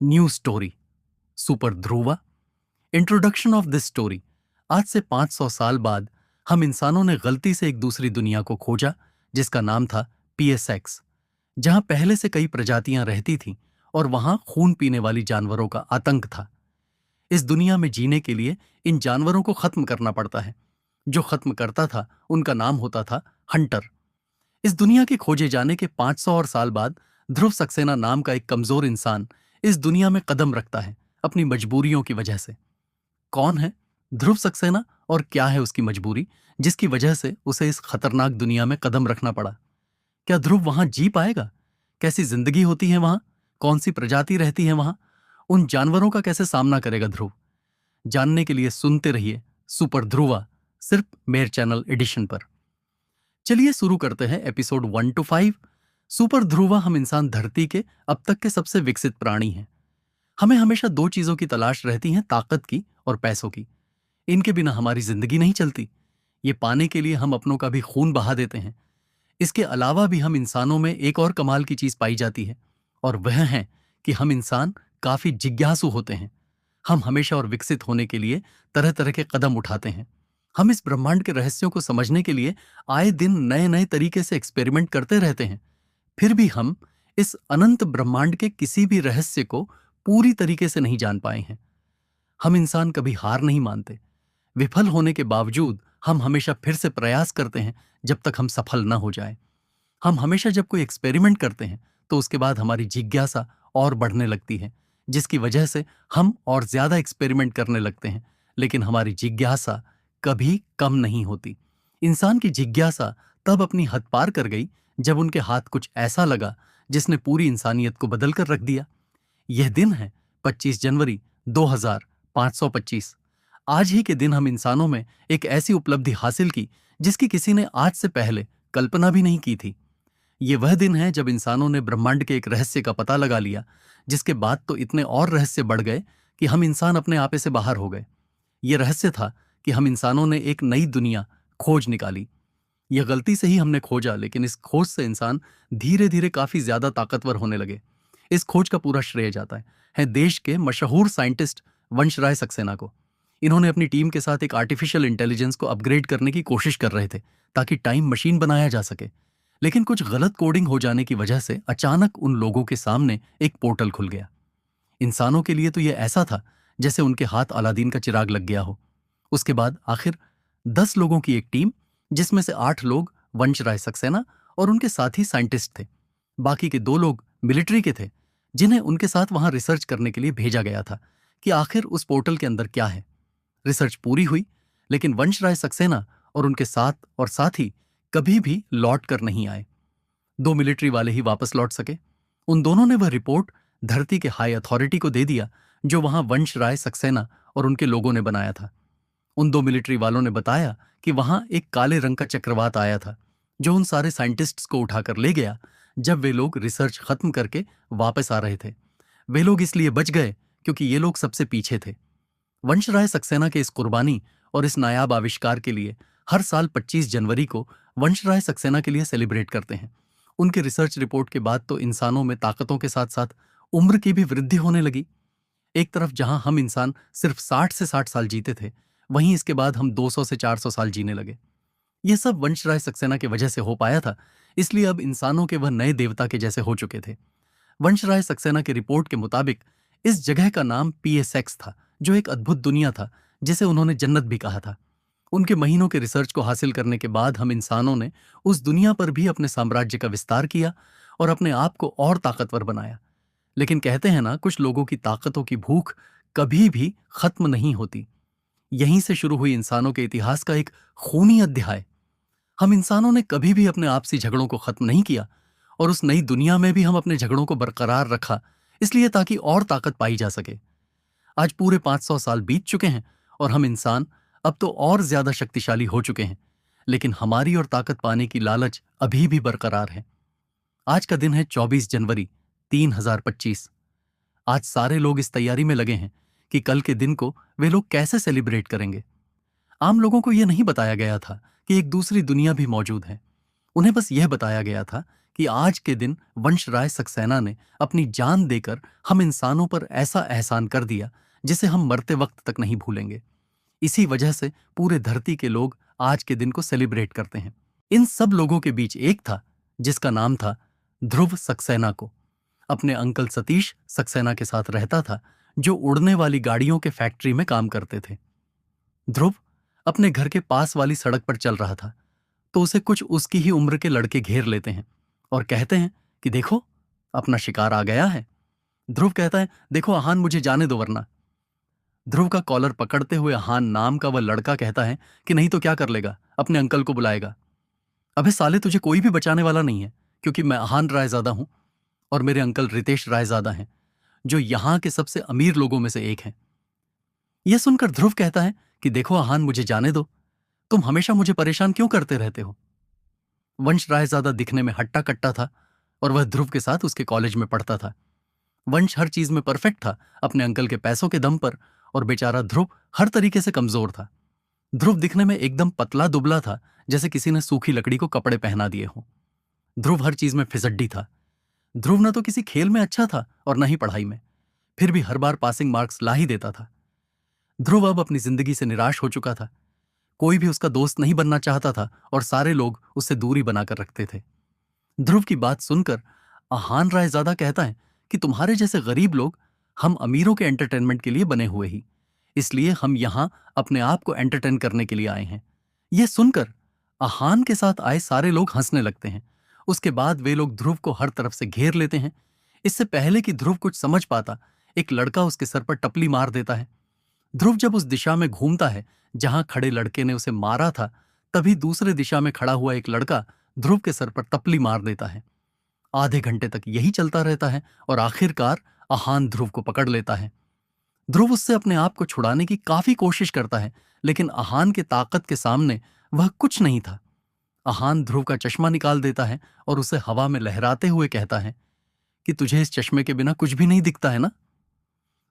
New story, super Dhruva. Introduction of this story. आज से 500 साल बाद हम इंसानों ने गलती से एक दूसरी दुनिया को खोजा जिसका नाम था PSX, जहां पहले से कई प्रजातियां रहती थीं और वहां खून पीने वाली जानवरों का आतंक था। इस दुनिया में जीने के लिए इन जानवरों को खत्म करना पड़ता है। जो खत्म करता था उनका नाम होता था हंटर। इस दुनिया के खोजे जाने के 500 और साल बाद ध्रुव सक्सेना नाम का एक कमजोर इंसान इस दुनिया में कदम रखता है, अपनी मजबूरियों की वजह से। कौन है ध्रुव सक्सेना और क्या है उसकी मजबूरी जिसकी वजह से उसे इस खतरनाक दुनिया में कदम रखना पड़ा? क्या ध्रुव वहां जी पाएगा? कैसी जिंदगी होती है वहां? कौन सी प्रजाति रहती है वहां? उन जानवरों का कैसे सामना करेगा ध्रुव? जानने के लिए सुनते रहिए सुपर ध्रुवा, सिर्फ मेयर चैनल एडिशन पर। चलिए शुरू करते हैं एपिसोड 1 to 5। सुपर ध्रुवा हम इंसान धरती के अब तक के सबसे विकसित प्राणी हैं। हमें हमेशा दो चीजों की तलाश रहती है, ताकत की और पैसों की। इनके बिना हमारी जिंदगी नहीं चलती। ये पाने के लिए हम अपनों का भी खून बहा देते हैं। इसके अलावा भी हम इंसानों में एक और कमाल की चीज पाई जाती है, और वह है कि हम इंसान काफी जिज्ञासु होते हैं। हम हमेशा और विकसित होने के लिए तरह तरह के कदम उठाते हैं। हम इस ब्रह्मांड के रहस्यों को समझने के लिए आए दिन नए नए तरीके से एक्सपेरिमेंट करते रहते हैं। फिर भी हम इस अनंत ब्रह्मांड के किसी भी रहस्य को पूरी तरीके से नहीं जान पाए हैं। हम इंसान कभी हार नहीं मानते। विफल होने के बावजूद हम हमेशा फिर से प्रयास करते हैं जब तक हम सफल न हो जाए। हम हमेशा जब कोई एक्सपेरिमेंट करते हैं तो उसके बाद हमारी जिज्ञासा और बढ़ने लगती है, जिसकी वजह से हम और ज्यादा एक्सपेरिमेंट करने लगते हैं, लेकिन हमारी जिज्ञासा कभी कम नहीं होती। इंसान की जिज्ञासा तब अपनी हद पार कर गई जब उनके हाथ कुछ ऐसा लगा जिसने पूरी इंसानियत को बदल कर रख दिया। यह दिन है 25 जनवरी 2525। आज ही के दिन हम इंसानों में एक ऐसी उपलब्धि हासिल की जिसकी किसी ने आज से पहले कल्पना भी नहीं की थी। ये वह दिन है जब इंसानों ने ब्रह्मांड के एक रहस्य का पता लगा लिया, जिसके बाद तो इतने और रहस्य बढ़ गए कि हम इंसान अपने आपे से बाहर हो गए। यह रहस्य था कि हम इंसानों ने एक नई दुनिया खोज निकाली। यह गलती से ही हमने खोजा, लेकिन इस खोज से इंसान धीरे धीरे काफी ज्यादा ताकतवर होने लगे। इस खोज का पूरा श्रेय जाता है देश के मशहूर साइंटिस्ट वंशराय सक्सेना को। इन्होंने अपनी टीम के साथ एक आर्टिफिशियल इंटेलिजेंस को अपग्रेड करने की कोशिश कर रहे थे ताकि टाइम मशीन बनाया जा सके। लेकिन कुछ गलत कोडिंग हो जाने की वजह से अचानक उन लोगों के सामने एक पोर्टल खुल गया। इंसानों के लिए तो यह ऐसा था जैसे उनके हाथ अलादीन का चिराग लग गया हो। उसके बाद आखिर 10 लोगों की एक टीम, जिसमें से 8 लोग वंशराय सक्सेना और उनके साथी साइंटिस्ट थे। बाकी के 2 लोग मिलिट्री के थे, जिन्हें उनके साथ वहां रिसर्च करने के लिए भेजा गया था कि आखिर उस पोर्टल के अंदर क्या है। रिसर्च पूरी हुई, लेकिन वंशराय सक्सेना और उनके साथी कभी भी लौट कर नहीं आए। 2 मिलिट्री वाले ही वापस लौट सके। उन दोनों ने वह रिपोर्ट धरती के हाई अथॉरिटी को दे दिया जो वहां वंशराय सक्सेना और उनके लोगों ने बनाया था। उन 2 मिलिट्री वालों ने बताया कि वहां एक काले रंग का चक्रवात आया था जो उन सारे साइंटिस्ट्स को उठाकर ले गया जब वे लोग रिसर्च खत्म करके वापस आ रहे थे। वे लोग इसलिए बच गए क्योंकि ये लोग सबसे पीछे थे। वंशराय सक्सेना के इस कुर्बानी और इस नायाब आविष्कार के लिए हर साल 25 जनवरी को वंशराय सक्सेना के लिए सेलिब्रेट करते हैं। उनके रिसर्च रिपोर्ट के बाद तो इंसानों में ताकतों के साथ साथ उम्र की भी वृद्धि होने लगी। एक तरफ जहां हम इंसान सिर्फ 60 से 60 साल जीते थे, वहीं इसके बाद हम 200 से 400 साल जीने लगे। यह सब वंशराय सक्सेना की वजह से हो पाया था, इसलिए अब इंसानों के वह नए देवता के जैसे हो चुके थे। वंशराय सक्सेना की रिपोर्ट के मुताबिक इस जगह का नाम PSX था, जो एक अद्भुत दुनिया था जिसे उन्होंने जन्नत भी कहा था। उनके महीनों के रिसर्च को हासिल करने के बाद हम इंसानों ने उस दुनिया पर भी अपने साम्राज्य का विस्तार किया और अपने आप को और ताकतवर बनाया। लेकिन कहते हैं ना, कुछ लोगों की ताकतों की भूख कभी भी खत्म नहीं होती। यहीं से शुरू हुई इंसानों के इतिहास का एक खूनी अध्याय। हम इंसानों ने कभी भी अपने आपसी झगड़ों को खत्म नहीं किया और उस नई दुनिया में भी हम अपने झगड़ों को बरकरार रखा, इसलिए ताकि और ताकत पाई जा सके। आज पूरे 500 साल बीत चुके हैं और हम इंसान अब तो और ज्यादा शक्तिशाली हो चुके हैं, लेकिन हमारी और ताकत पाने की लालच अभी भी बरकरार है। आज का दिन है 24 जनवरी 3025। आज सारे लोग इस तैयारी में लगे हैं कि कल के दिन को वे लोग कैसे सेलिब्रेट करेंगे। आम लोगों को यह नहीं बताया गया था कि एक दूसरी दुनिया भी मौजूद है। उन्हें बस यह बताया गया था कि आज के दिन वंशराय सक्सेना ने अपनी जान देकर हम इंसानों पर ऐसा एहसान कर दिया जिसे हम मरते वक्त तक नहीं भूलेंगे। इसी वजह से पूरे धरती के लोग आज के दिन को सेलिब्रेट करते हैं। इन सब लोगों के बीच एक था जिसका नाम था ध्रुव सक्सेना को। अपने अंकल सतीश सक्सेना के साथ रहता था, जो उड़ने वाली गाड़ियों के फैक्ट्री में काम करते थे। ध्रुव अपने घर के पास वाली सड़क पर चल रहा था तो उसे कुछ उसकी ही उम्र के लड़के घेर लेते हैं और कहते हैं कि देखो, अपना शिकार आ गया है। ध्रुव कहता है, देखो आहान, मुझे जाने दो वरना। ध्रुव का कॉलर पकड़ते हुए आहान नाम का वह लड़का कहता है कि नहीं तो क्या कर लेगा, अपने अंकल को बुलाएगा। अबे साले, तुझे कोई भी बचाने वाला नहीं है, क्योंकि मैं आहान रायजादा हूं और मेरे अंकल रितेश रायजादा हैं, जो यहां के सबसे अमीर लोगों में से एक हैं। यह सुनकर ध्रुव कहता है कि देखो आहान, मुझे जाने दो, तुम हमेशा मुझे परेशान क्यों करते रहते हो। वंश रायजादा दिखने में हट्टा कट्टा था और वह ध्रुव के साथ उसके कॉलेज में पढ़ता था। वंश हर चीज में परफेक्ट था, अपने अंकल के पैसों के दम पर, और बेचारा ध्रुव हर तरीके से कमजोर था। ध्रुव दिखने में एकदम पतला दुबला था, जैसे किसी ने सूखी लकड़ी को कपड़े पहना दिए हों। ध्रुव हर चीज में फिसड्डी था। ध्रुव न तो किसी खेल में अच्छा था और न ही पढ़ाई में, फिर भी हर बार पासिंग मार्क्स ला ही देता था। ध्रुव अब अपनी जिंदगी से निराश हो चुका था। कोई भी उसका दोस्त नहीं बनना चाहता था और सारे लोग उससे दूरी बनाकर रखते थे। ध्रुव की बात सुनकर आहान रायजादा कहता है कि तुम्हारे जैसे गरीब लोग, हम अमीरों के एंटरटेनमेंट के लिए बने हुए ही, इसलिए हम यहां अपने आप को एंटरटेन करने के लिए आए हैं। यह सुनकर आहान के साथ आए सारे लोग हंसने लगते हैं। उसके बाद वे लोग ध्रुव को हर तरफ से घेर लेते हैं। इससे पहले कि ध्रुव कुछ समझ पाता, एक लड़का उसके सर पर टपली मार देता है। ध्रुव जब उस दिशा में घूमता है जहां खड़े लड़के ने उसे मारा था, तभी दूसरे दिशा में खड़ा हुआ एक लड़का ध्रुव के सर पर टपली मार देता है। आधे घंटे तक यही चलता रहता है और आखिरकार आहान ध्रुव को पकड़ लेता है। ध्रुव उससे अपने आप को छुड़ाने की काफी कोशिश करता है, लेकिन आहान की ताकत के सामने वह कुछ नहीं था। आहान ध्रुव का चश्मा निकाल देता है और उसे हवा में लहराते हुए कहता है कि तुझे इस चश्मे के बिना कुछ भी नहीं दिखता है ना।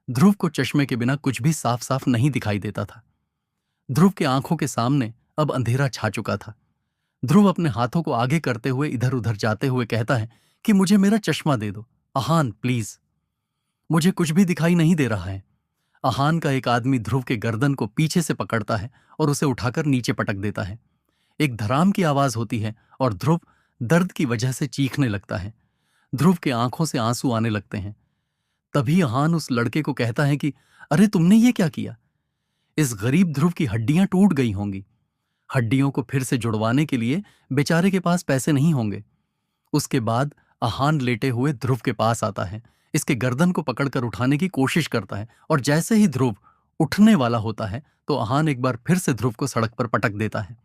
ध्रुव को चश्मे के बिना कुछ भी साफ साफ नहीं दिखाई देता था। ध्रुव के आंखों के सामने अब अंधेरा छा चुका था। ध्रुव अपने हाथों को आगे करते हुए इधर उधर जाते हुए कहता है कि मुझे मेरा चश्मा दे दो आहान, प्लीज, मुझे कुछ भी दिखाई नहीं दे रहा है। आहान का एक आदमी ध्रुव के गर्दन को पीछे से पकड़ता है और उसे उठाकर नीचे पटक देता है। एक धड़ाम की आवाज होती है और ध्रुव दर्द की वजह से चीखने लगता है। ध्रुव के आंखों से आंसू आने लगते हैं। तभी आहान उस लड़के को कहता है कि अरे तुमने ये क्या किया। इस गरीब ध्रुव की हड्डियां टूट गई होंगी। हड्डियों को फिर से जुड़वाने के लिए बेचारे के पास पैसे नहीं होंगे। उसके बाद आहान लेटे हुए ध्रुव के पास आता है, इसके गर्दन को पकड़कर उठाने की कोशिश करता है और जैसे ही ध्रुव उठने वाला होता है तो आहान एक बार फिर से ध्रुव को सड़क पर पटक देता है।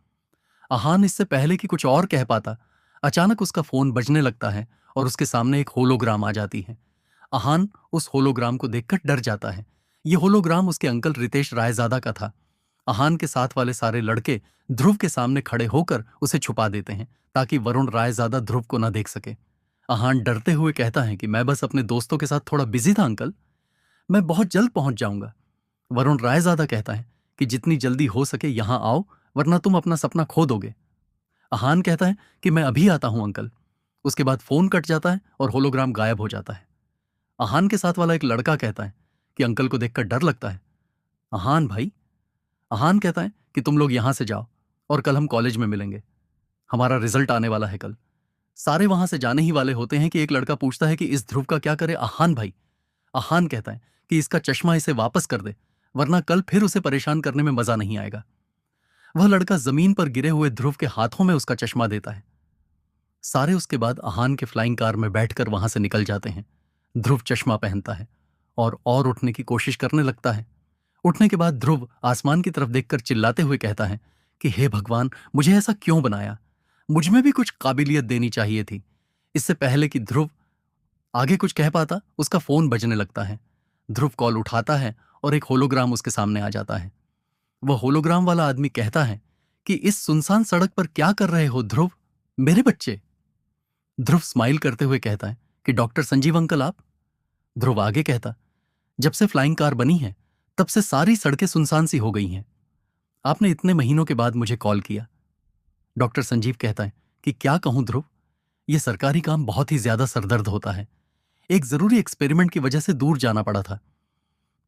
आहान इससे पहले कि कुछ और कह पाता, अचानक उसका फोन बजने लगता है और उसके सामने एक होलोग्राम आ जाती है। आहान उस होलोग्राम को देखकर डर जाता है। यह होलोग्राम उसके अंकल रितेश रायजादा का था। आहान के साथ वाले सारे लड़के ध्रुव के सामने खड़े होकर उसे छुपा देते हैं ताकि वरुण रायजादा ध्रुव को न देख सके। आहान डरते हुए कहता है कि मैं बस अपने दोस्तों के साथ थोड़ा बिजी था अंकल, मैं बहुत जल्द पहुंच जाऊंगा। वरुण रायजादा कहता है कि जितनी जल्दी हो सके यहां आओ, वरना तुम अपना सपना खो दोगे। आहान कहता है कि मैं अभी आता हूं अंकल। उसके बाद फोन कट जाता है और होलोग्राम गायब हो जाता है। आहान के साथ वाला एक लड़का कहता है कि अंकल को देखकर डर लगता है। आहान भाई, आहान कहता है कि तुम लोग यहां से जाओ और कल हम कॉलेज में मिलेंगे, हमारा रिजल्ट आने वाला है कल। सारे वहां से जाने ही वाले होते हैं कि एक लड़का पूछता है कि इस ध्रुव का क्या करे आहान भाई। आहान कहता है कि इसका चश्मा इसे वापस कर दे, वरना कल फिर उसे परेशान करने में मजा नहीं आएगा। वह लड़का जमीन पर गिरे हुए ध्रुव के हाथों में उसका चश्मा देता है। सारे उसके बाद आहान के फ्लाइंग कार में बैठकर वहां से निकल जाते हैं। ध्रुव चश्मा पहनता है और उठने की कोशिश करने लगता है। उठने के बाद ध्रुव आसमान की तरफ देखकर चिल्लाते हुए कहता है कि हे भगवान, मुझे ऐसा क्यों बनाया, मुझ में भी कुछ काबिलियत देनी चाहिए थी। इससे पहले कि ध्रुव आगे कुछ कह पाता, उसका फोन बजने लगता है। ध्रुव कॉल उठाता है और एक होलोग्राम उसके सामने आ जाता है। वह होलोग्राम वाला आदमी कहता है कि इस सुनसान सड़क पर क्या कर रहे हो ध्रुव, मेरे बच्चे। ध्रुव स्माइल करते हुए कहता है कि डॉक्टर संजीव अंकल आप। ध्रुव आगे कहता, जब से फ्लाइंग कार बनी है तब से सारी सड़कें सुनसान सी हो गई हैं। आपने इतने महीनों के बाद मुझे कॉल किया। डॉक्टर संजीव कहता है कि क्या कहूं ध्रुव, ये सरकारी काम बहुत ही ज्यादा सरदर्द होता है। एक जरूरी एक्सपेरिमेंट की वजह से दूर जाना पड़ा था।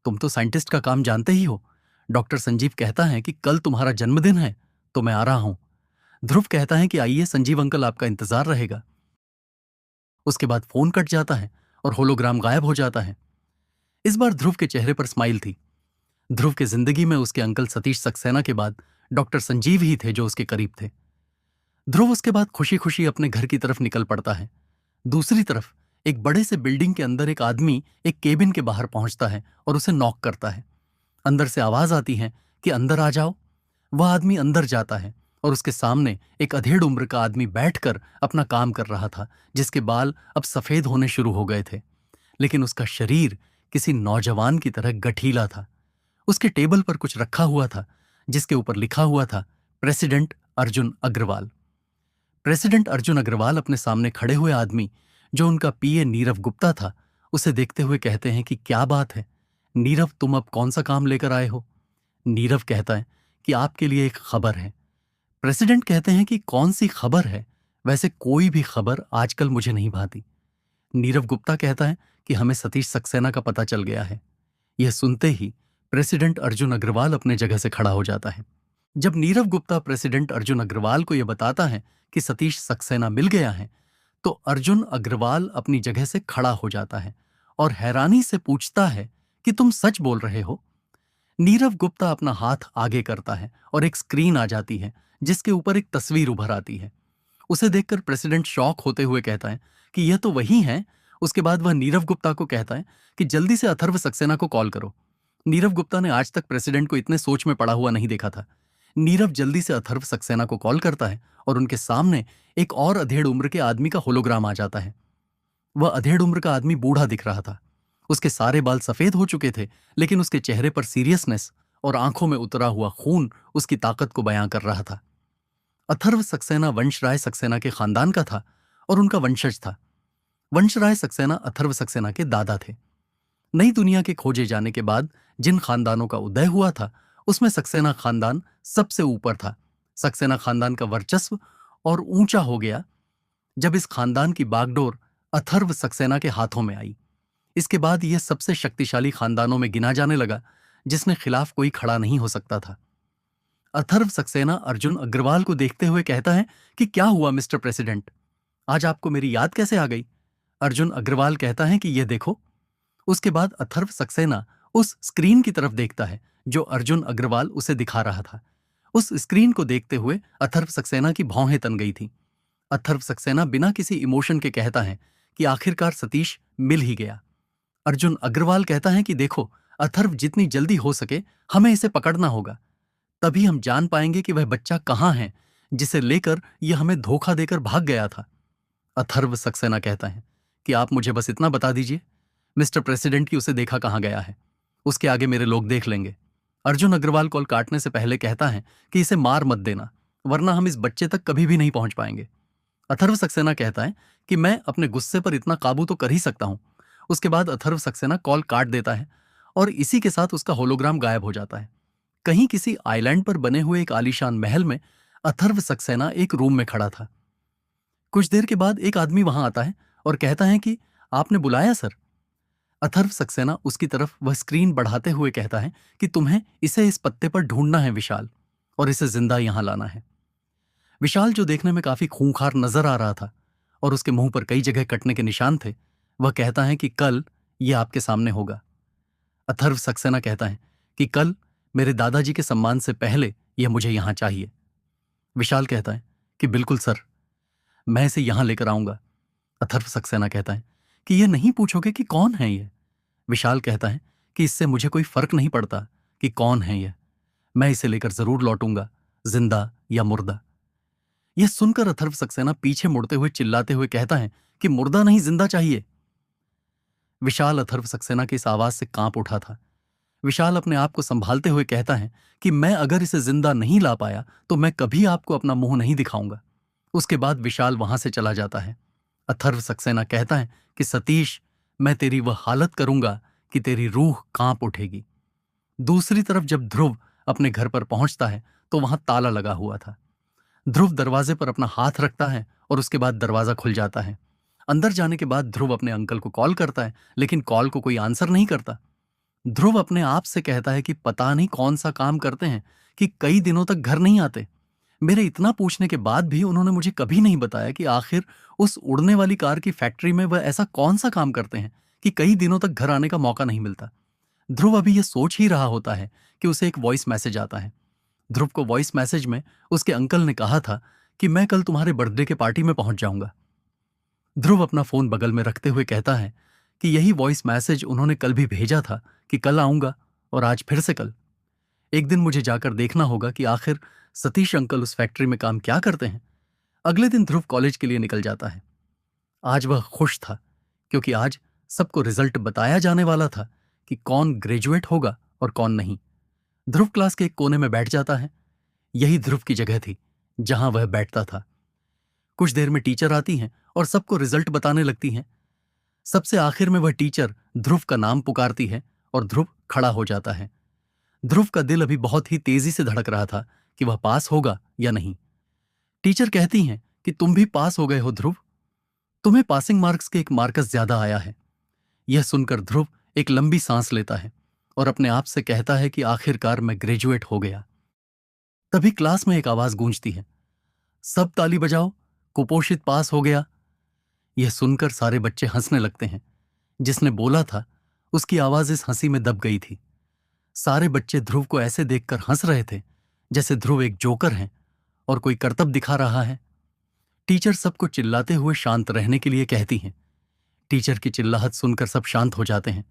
तुम तो साइंटिस्ट का काम जानते ही हो। डॉक्टर संजीव कहता है कि कल तुम्हारा जन्मदिन है, तो मैं आ रहा हूं। ध्रुव कहता है कि आइए, संजीव अंकल आपका इंतजार रहेगा। उसके बाद फोन कट जाता है और होलोग्राम गायब हो जाता है। इस बार ध्रुव के चेहरे पर स्माइल थी। ध्रुव की जिंदगी में उसके अंकल सतीश सक्सेना के बाद डॉक्टर संजीव ही थे जो उसके करीब थे। ध्रुव उसके बाद खुशी खुशी अपने घर की तरफ निकल पड़ता है। दूसरी तरफ एक बड़े से बिल्डिंग के अंदर एक आदमी एक केबिन के बाहर पहुंचता है और उसे नॉक करता है। अंदर से आवाज आती है कि अंदर आ जाओ। वह आदमी अंदर जाता है और उसके सामने एक अधेड़ उम्र का आदमी बैठकर अपना काम कर रहा था, जिसके बाल अब सफेद होने शुरू हो गए थे, लेकिन उसका शरीर किसी नौजवान की तरह गठीला था। उसके टेबल पर कुछ रखा हुआ था जिसके ऊपर लिखा हुआ था प्रेसिडेंट अर्जुन अग्रवाल। प्रेसिडेंट अर्जुन अग्रवाल अपने सामने खड़े हुए आदमी, जो उनका पीए नीरव गुप्ता था, उसे देखते हुए कहते हैं कि क्या बात है नीरव, तुम अब कौन सा काम लेकर आए हो? नीरव कहता है कि आपके लिए एक खबर है। प्रेसिडेंट कहते हैं कि कौन सी खबर है? वैसे कोई भी खबर आजकल मुझे नहीं भाती। नीरव गुप्ता कहता है कि हमें सतीश सक्सेना का पता चल गया है। यह सुनते ही प्रेसिडेंट अर्जुन अग्रवाल अपने जगह से खड़ा हो जाता है। जब नीरव गुप्ता प्रेसिडेंट अर्जुन अग्रवाल को यह बताता है कि सतीश सक्सेना मिल गया है, तो अर्जुन अग्रवाल अपनी जगह से खड़ा हो जाता है और हैरानी से पूछता है कि तुम सच बोल रहे हो? नीरव गुप्ता अपना हाथ आगे करता है और एक स्क्रीन आ जाती है जिसके ऊपर एक तस्वीर उभर आती है। उसे देखकर प्रेसिडेंट शॉक होते हुए कहता है कि यह तो वही है। उसके बाद वह नीरव गुप्ता को कहता है कि जल्दी से अथर्व सक्सेना को कॉल करो। नीरव गुप्ता ने आज तक प्रेसिडेंट को इतने सोच में पड़ा हुआ नहीं देखा था। नीरव जल्दी से अथर्व सक्सेना को कॉल करता है और उनके सामने एक और अधेड़ उम्र के आदमी का होलोग्राम आ जाता है। वह अधेड़ उम्र का आदमी बूढ़ा दिख रहा था। उसके सारे बाल सफेद हो चुके थे, लेकिन उसके चेहरे पर सीरियसनेस और आंखों में उतरा हुआ खून उसकी ताकत को बयां कर रहा था। अथर्व सक्सेना वंशराय सक्सेना के खानदान का था और उनका वंशज था। वंशराय सक्सेना अथर्व सक्सेना के दादा थे। नई दुनिया के खोजे जाने के बाद जिन खानदानों का उदय हुआ था, उसमें सक्सेना खानदान सबसे ऊपर था। सक्सेना खानदान का वर्चस्व और ऊंचा हो गया जब इस खानदान की बागडोर अथर्व सक्सेना के हाथों में आई। इसके बाद यह सबसे शक्तिशाली खानदानों में गिना जाने लगा, जिसने खिलाफ कोई खड़ा नहीं हो सकता था। अथर्व सक्सेना अर्जुन अग्रवाल को देखते हुए कहता है कि क्या हुआ मिस्टर प्रेसिडेंट, आज आपको मेरी याद कैसे आ गई? अर्जुन अग्रवाल कहता है कि यह देखो। उसके बाद अथर्व सक्सेना उस स्क्रीन की तरफ देखता है जो अर्जुन अग्रवाल उसे दिखा रहा था। उस स्क्रीन को देखते हुए अथर्व सक्सेना की भौहें तन गई थी। अथर्व सक्सेना बिना किसी इमोशन के कहता है कि आखिरकार सतीश मिल ही गया। अर्जुन अग्रवाल कहता है कि देखो अथर्व, जितनी जल्दी हो सके हमें इसे पकड़ना होगा, तभी हम जान पाएंगे कि वह बच्चा कहां है जिसे लेकर यह हमें धोखा देकर भाग गया था। अथर्व सक्सेना कहता है कि आप मुझे बस इतना बता दीजिए मिस्टर प्रेसिडेंट, की उसे देखा कहां गया है, उसके आगे मेरे लोग देख लेंगे। अर्जुन अग्रवाल कॉल काटने से पहले कहता है कि इसे मार मत देना, वरना हम इस बच्चे तक कभी भी नहीं पहुंच पाएंगे। अथर्व सक्सेना कहता है कि मैं अपने गुस्से पर इतना काबू तो कर ही सकता हूं। उसके बाद अथर्व सक्सेना कॉल काट देता है और इसी के साथ उसका होलोग्राम गायब हो जाता है। कहीं किसी आइलैंड पर बने हुए एक आलीशान महल में अथर्व सक्सेना एक रूम में खड़ा था। कुछ देर के बाद एक आदमी वहां आता है और कहता है कि आपने बुलाया सर। अथर्व सक्सेना उसकी तरफ वह स्क्रीन बढ़ाते हुए कहता है कि तुम्हें इसे इस पत्ते पर ढूंढना है विशाल, और इसे जिंदा यहां लाना है। विशाल, जो देखने में काफी खूंखार नजर आ रहा था और उसके मुंह पर कई जगह कटने के निशान थे, वह कहता है कि कल यह आपके सामने होगा। अथर्व सक्सेना कहता है कि कल मेरे दादाजी के सम्मान से पहले यह मुझे यहां चाहिए। विशाल कहता है कि बिल्कुल सर, मैं इसे यहां लेकर आऊंगा। अथर्व सक्सेना कहता है कि यह नहीं पूछोगे कि कौन है यह? विशाल कहता है कि इससे मुझे कोई फर्क नहीं पड़ता कि कौन है यह, मैं इसे लेकर जरूर लौटूंगा, जिंदा या मुर्दा। यह सुनकर अथर्व सक्सेना पीछे मुड़ते हुए चिल्लाते हुए कहता है कि मुर्दा नहीं, जिंदा चाहिए। विशाल अथर्व सक्सेना की इस आवाज से कांप उठा था। विशाल अपने आप को संभालते हुए कहता है कि मैं अगर इसे जिंदा नहीं ला पाया तो मैं कभी आपको अपना मुंह नहीं दिखाऊंगा। उसके बाद विशाल वहां से चला जाता है। अथर्व सक्सेना कहता है कि सतीश, मैं तेरी वह हालत करूंगा कि तेरी रूह कांप उठेगी। दूसरी तरफ जब ध्रुव अपने घर पर पहुंचता है तो वहां ताला लगा हुआ था। ध्रुव दरवाजे पर अपना हाथ रखता है और उसके बाद दरवाजा खुल जाता है। अंदर जाने के बाद ध्रुव अपने अंकल को कॉल करता है, लेकिन कॉल को कोई आंसर नहीं करता। ध्रुव अपने आप से कहता है कि पता नहीं कौन सा काम करते हैं कि कई दिनों तक घर नहीं आते। मेरे इतना पूछने के बाद भी उन्होंने मुझे कभी नहीं बताया कि आखिर उस उड़ने वाली कार की फैक्ट्री में वह ऐसा कौन सा काम करते हैं कि कई दिनों तक घर आने का मौका नहीं मिलता। ध्रुव अभी यह सोच ही रहा होता है कि उसे एक वॉइस मैसेज आता है। ध्रुव को वॉइस मैसेज में उसके अंकल ने कहा था कि मैं कल तुम्हारे बर्थडे के पार्टी में पहुंच जाऊंगा। ध्रुव अपना फोन बगल में रखते हुए कहता है कि यही वॉइस मैसेज उन्होंने कल भी भेजा था कि कल आऊंगा, और आज फिर से कल। एक दिन मुझे जाकर देखना होगा कि आखिर सतीश अंकल उस फैक्ट्री में काम क्या करते हैं। अगले दिन ध्रुव कॉलेज के लिए निकल जाता है। आज वह खुश था क्योंकि आज सबको रिजल्ट बताया जाने वाला था कि कौन ग्रेजुएट होगा और कौन नहीं। ध्रुव क्लास के एक कोने में बैठ जाता है। यही ध्रुव की जगह थी जहां वह बैठता था। कुछ देर में टीचर आती हैं और सबको रिजल्ट बताने लगती हैं। सबसे आखिर में वह टीचर ध्रुव का नाम पुकारती है और ध्रुव खड़ा हो जाता है। ध्रुव का दिल अभी बहुत ही तेजी से धड़क रहा था कि वह पास होगा या नहीं। टीचर कहती हैं कि तुम भी पास हो गए हो ध्रुव, तुम्हें पासिंग मार्क्स के एक मार्कस ज्यादा आया है। यह सुनकर ध्रुव एक लंबी सांस लेता है और अपने आप से कहता है कि आखिरकार मैं ग्रेजुएट हो गया। तभी क्लास में एक आवाज गूंजती है, सब ताली बजाओ, कुपोषित पास हो गया। यह सुनकर सारे बच्चे हंसने लगते हैं। जिसने बोला था उसकी आवाज इस हंसी में दब गई थी। सारे बच्चे ध्रुव को ऐसे देखकर हंस रहे थे जैसे ध्रुव एक जोकर है और कोई करतब दिखा रहा है। टीचर सबको चिल्लाते हुए शांत रहने के लिए कहती हैं। टीचर की चिल्लाहट सुनकर सब शांत हो जाते हैं।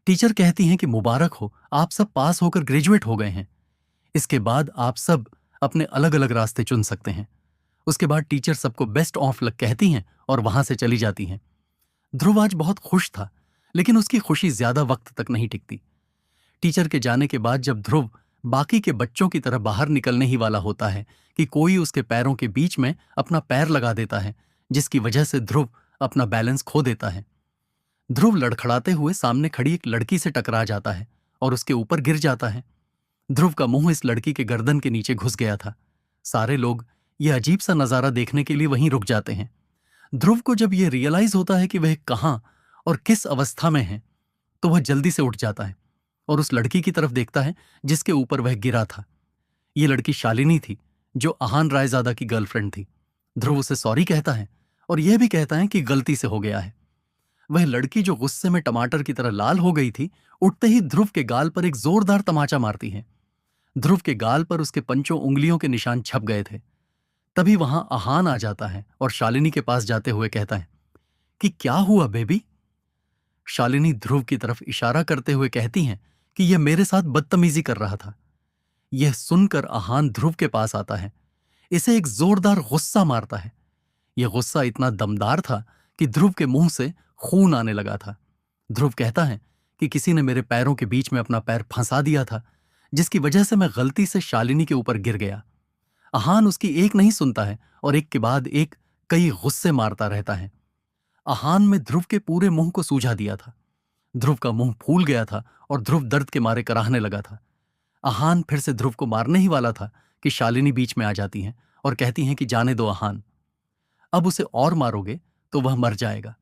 टीचर कहती हैं कि मुबारक हो, आप सब पास होकर ग्रेजुएट हो गए हैं। इसके बाद आप सब अपने अलग अलग रास्ते चुन सकते हैं। उसके बाद टीचर सबको बेस्ट ऑफ लक कहती हैं और वहां से चली जाती हैं। ध्रुव आज बहुत खुश था, लेकिन उसकी खुशी ज्यादा वक्त तक नहीं टिकती। टीचर के जाने के बाद जब ध्रुव बाकी के बच्चों की तरह बाहर निकलने ही वाला होता है कि कोई उसके पैरों के बीच में अपना पैर लगा देता है, जिसकी वजह से ध्रुव अपना बैलेंस खो देता है। ध्रुव लड़खड़ाते हुए सामने खड़ी एक लड़की से टकरा जाता है और उसके ऊपर गिर जाता है। ध्रुव का मुंह इस लड़की के गर्दन के नीचे घुस गया था। सारे लोग यह अजीब सा नजारा देखने के लिए वहीं रुक जाते हैं। ध्रुव को जब यह रियलाइज होता है कि वह कहां और किस अवस्था में है, तो वह जल्दी से उठ जाता है और उस लड़की की तरफ देखता है जिसके ऊपर वह गिरा था। यह लड़की शालिनी थी, जो आहान रायजादा की गर्लफ्रेंड थी। ध्रुव उसे सॉरी कहता है और यह भी कहता है कि गलती से हो गया है। वह लड़की जो गुस्से में टमाटर की तरह लाल हो गई थी, उठते ही ध्रुव के गाल पर एक जोरदार तमाचा मारती है। ध्रुव के गाल पर उसके पंचों उंगलियों के निशान छप गए थे। तभी वहां आहान आ जाता है और शालिनी के पास जाते हुए कहता है कि क्या हुआ बेबी। शालिनी ध्रुव की तरफ इशारा करते हुए कहती हैं कि यह मेरे साथ बदतमीजी कर रहा था। यह सुनकर आहान ध्रुव के पास आता है। इसे एक जोरदार गुस्सा मारता है। यह गुस्सा इतना दमदार था कि ध्रुव के मुंह से खून आने लगा था। ध्रुव कहता है कि किसी ने मेरे पैरों के बीच में अपना पैर फंसा दिया था, जिसकी वजह से मैं गलती से शालिनी के ऊपर गिर गया। आहान उसकी एक नहीं सुनता है और एक के बाद एक कई गुस्से मारता रहता है। आहान में ध्रुव के पूरे मुंह को सूझा दिया था। ध्रुव का मुंह फूल गया था और ध्रुव दर्द के मारे कराहने लगा था। आहान फिर से ध्रुव को मारने ही वाला था कि शालिनी बीच में आ जाती हैं और कहती हैं कि जाने दो आहान, अब उसे और मारोगे तो वह मर जाएगा।